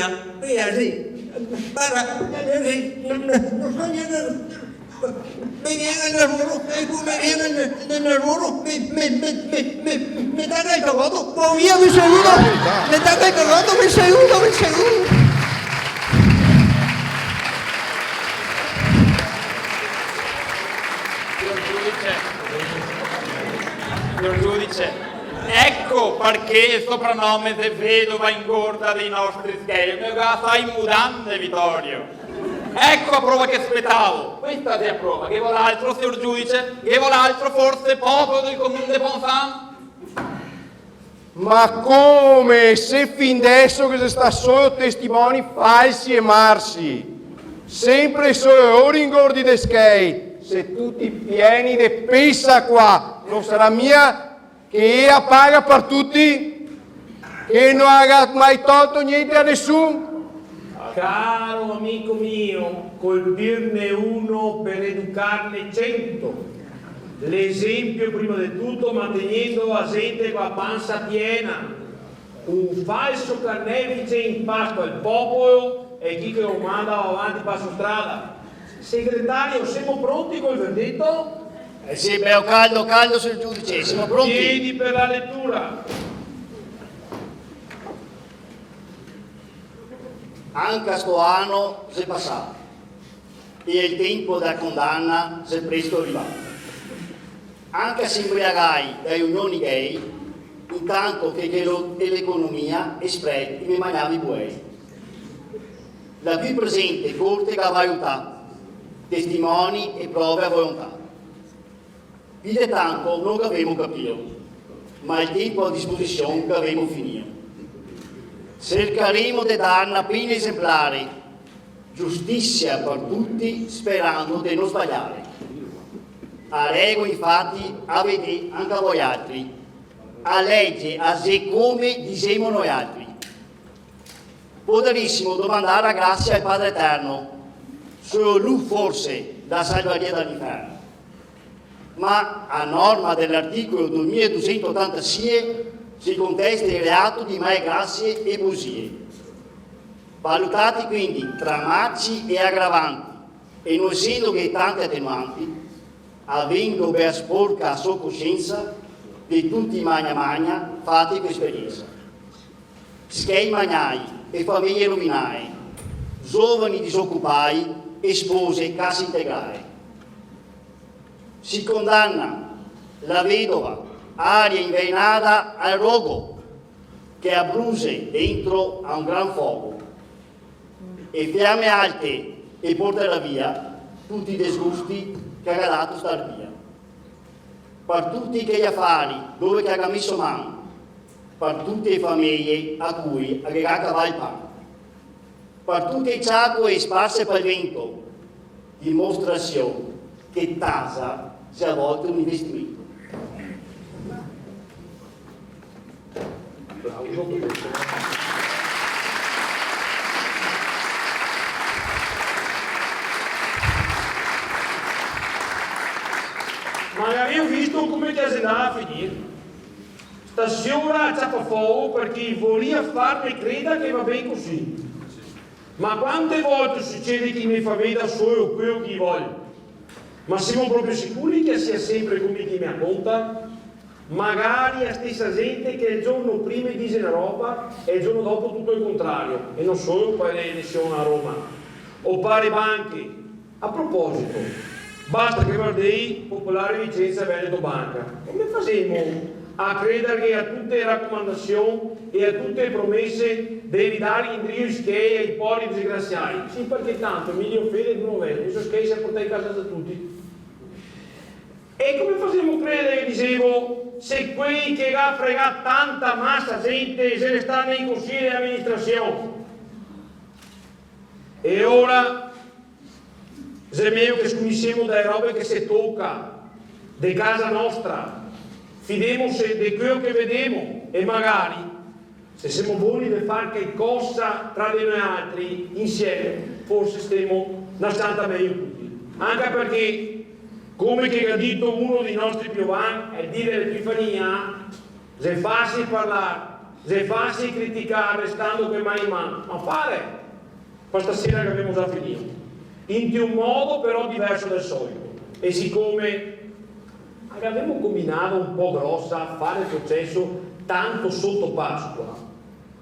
sì, guarda, non so niente, mi viene il lavoro, e come viene il lavoro, mi dà il cavallo, ma via mi saluto, mi dà il cavallo, mi saluto. Signor giudice, ecco perché il soprannome di vedova ingorda dei nostri schemi, mi fai mudante, Vittorio. Ecco a prova che aspettavo. Questa è a prova. Che vuol altro, signor giudice? Che vuol altro forse popolo del comune di Bonfan? Ma come? Se fin adesso che si sta solo testimoni falsi e marsi, sempre e solo ora ingordi de skate, se tutti pieni de pessa qua, non sarà mia che ea paga per tutti, che non ha mai tolto niente a nessuno. Caro amico mio, colpirne uno per educarne 100. L'esempio prima di tutto mantenendo la gente con la panza piena. Un falso carnefice in pasto al popolo e chi che lo manda avanti per la strada. Segretario, siamo pronti col verdetto? Sì, bello caldo, signor giudice, siamo pronti. Chiedi per la lettura. Anche a sto anno si è passato e il tempo della condanna si è presto arrivato. Anche se imbriagai dai unioni gay, intanto che l'economia è spread mi mangiavi buoi. La più presente corte che ha volontà, testimoni e prove a volontà. Più di tanto non avevamo capito, ma il tempo a disposizione che avevamo finito. Cercheremo di darne appena esemplare, giustizia per tutti, sperando di non sbagliare. A rego infatti avete anche voi altri, a legge a se come diciamo noi altri. Potrissimo domandare a grazia al Padre Eterno, solo lui forse da salvaria dall'inferno. Ma a norma dell'articolo 2286 si contesta il reato di malgrazie e bugie. Valutati quindi tra macci e aggravanti, e non essendo che tante attenuanti, avendo per sporca a sua coscienza di tutti i magna fatti per esperienza. Schei magnai e famiglie rovinai, giovani disoccupati e spose case integrali. Si condanna la vedova aria invenata al rogo che abbruse dentro a un gran fuoco e fiamme alte e porterà via tutti i disgusti che ha dato star via. Per tutti quegli affari dove che ha messo mano, per tutte le famiglie a cui ha cavato il pane, per tutte le ciacque sparse per il vento, dimostrazione che tasa sia a volte un investimento. Ma io ho visto come ti andava a finire. Stasera a Ciapafuoco perché voleva farmi credere che va bene così. Ma quante volte succede che mi fa vedere solo quello che voglio? Ma siamo proprio sicuri che sia sempre come chi mi racconta? Magari la stessa gente che il giorno prima dice una roba e il giorno dopo tutto il contrario, e non solo per le elezioni a Roma o per le banche. A proposito, basta che guardi Popolare Vicenza Veneto Banca. Come facciamo a credere che a tutte le raccomandazioni e a tutte le promesse devi dare in rio schei ai poveri disgraziati? Sì, perché tanto Emilio Fede e Bruno Vespa, i schei si è portati in casa da tutti. E come facciamo credere, dicevo, se quei che ha fregato tanta massa gente se ne stanno nei consigli di amministrazione? E ora, se è meglio che sconosciamo dalle robe che si tocca, di casa nostra, fidiamoci di quello che vediamo e magari, se siamo buoni di fare qualcosa tra di noi altri, insieme, forse stiamo una santa meglio tutti. Anche perché, come che ha detto uno dei nostri piovani, è dire l'Epifania, se farsi parlare, se farsi criticare, restando che mai in mano, ma fare, questa sera che abbiamo già finito, in un modo però diverso dal solito. E siccome abbiamo combinato un po' grossa a fare il processo tanto sotto Pasqua,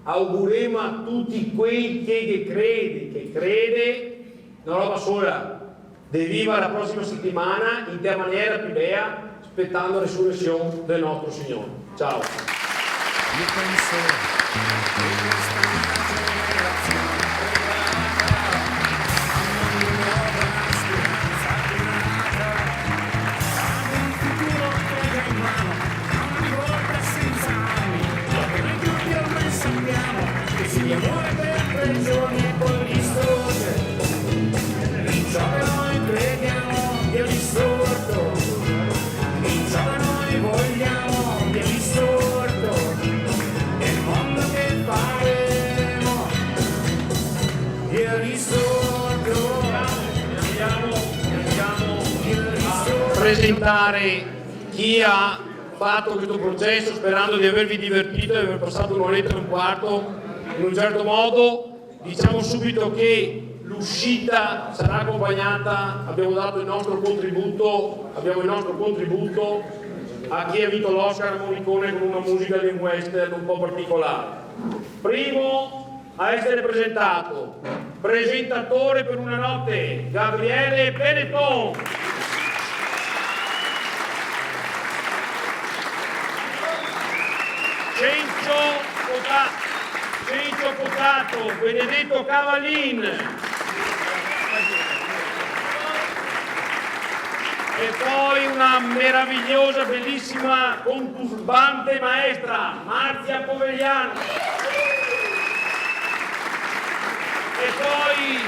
auguriamo a tutti quei che crede, una roba sola, di viva la prossima settimana in ter maniera più bella, aspettando la resurrezione del nostro Signore. Ciao. Presentare chi ha fatto questo processo sperando di avervi divertito e di aver passato un'oretta e un quarto in un certo modo. Diciamo subito che l'uscita sarà accompagnata, abbiamo il nostro contributo a chi ha vinto l'Oscar a Morricone con una musica di un western un po' particolare. Primo a essere presentato, presentatore per una notte, Gabriele Benetton. Cencio Potato, Benedetto Cavallin e poi una meravigliosa, bellissima, conturbante maestra, Marzia Povegliano, e poi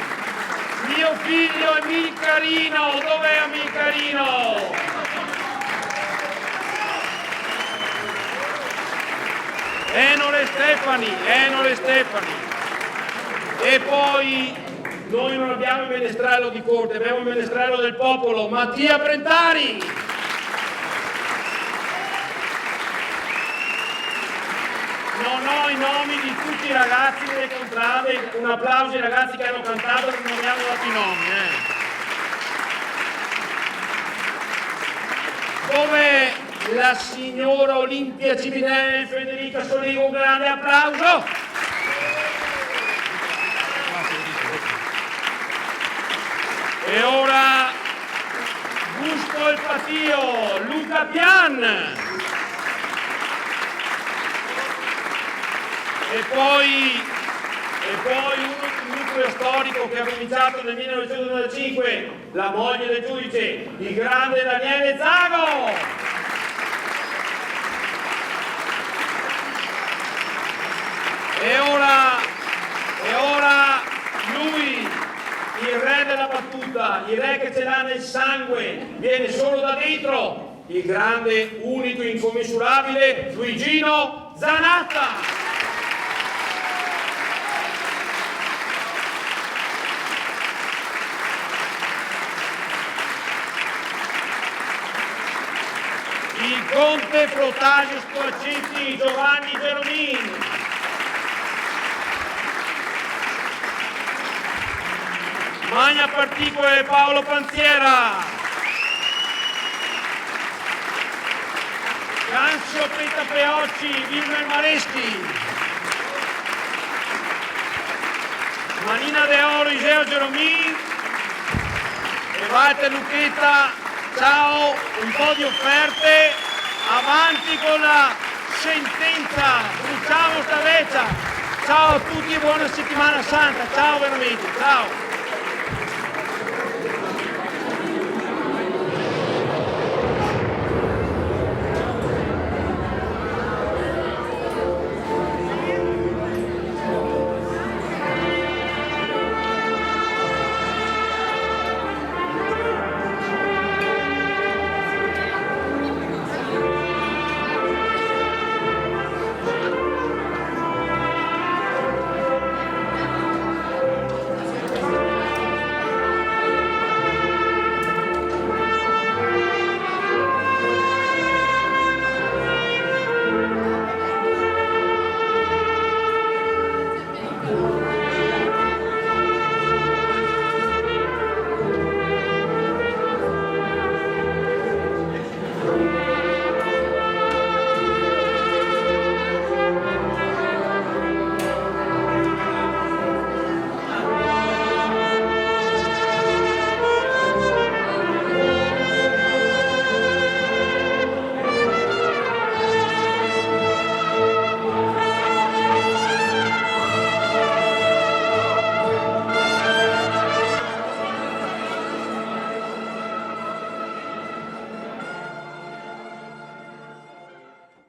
mio figlio Amilcarino. Dov'è Amilcarino? Enole Stefani. E poi noi non abbiamo il menestrello di corte, abbiamo il menestrello del popolo, Mattia Brentari. Non ho i nomi di tutti i ragazzi delle contrade, un applauso ai ragazzi che hanno cantato che non mi hanno dato i nomi. Dov'è la signora Olimpia Ciminelli, Federica Soligo? Un grande applauso. E ora gusto Diego il Patio, Luca Pian. E poi un nucleo storico che ha cominciato nel 1995, la moglie del giudice, il grande Daniele Zago. E ora lui, il re della battuta, il re che ce l'ha nel sangue, viene solo da dentro, il grande, unico, incommensurabile Luigino Zanatta. Il conte Protasio Squaccetti, Giovanni Geromin. Magna Particole, Paolo Panziera. Cancio Petapeocci, Wilmer Mareschi. Manina de Oro, Iseo Geromin. E Walter Lucchetta, ciao, un po' di offerte, avanti con la sentenza, bruciamo sta vecchia. Ciao a tutti e buona settimana santa, ciao veramente, ciao.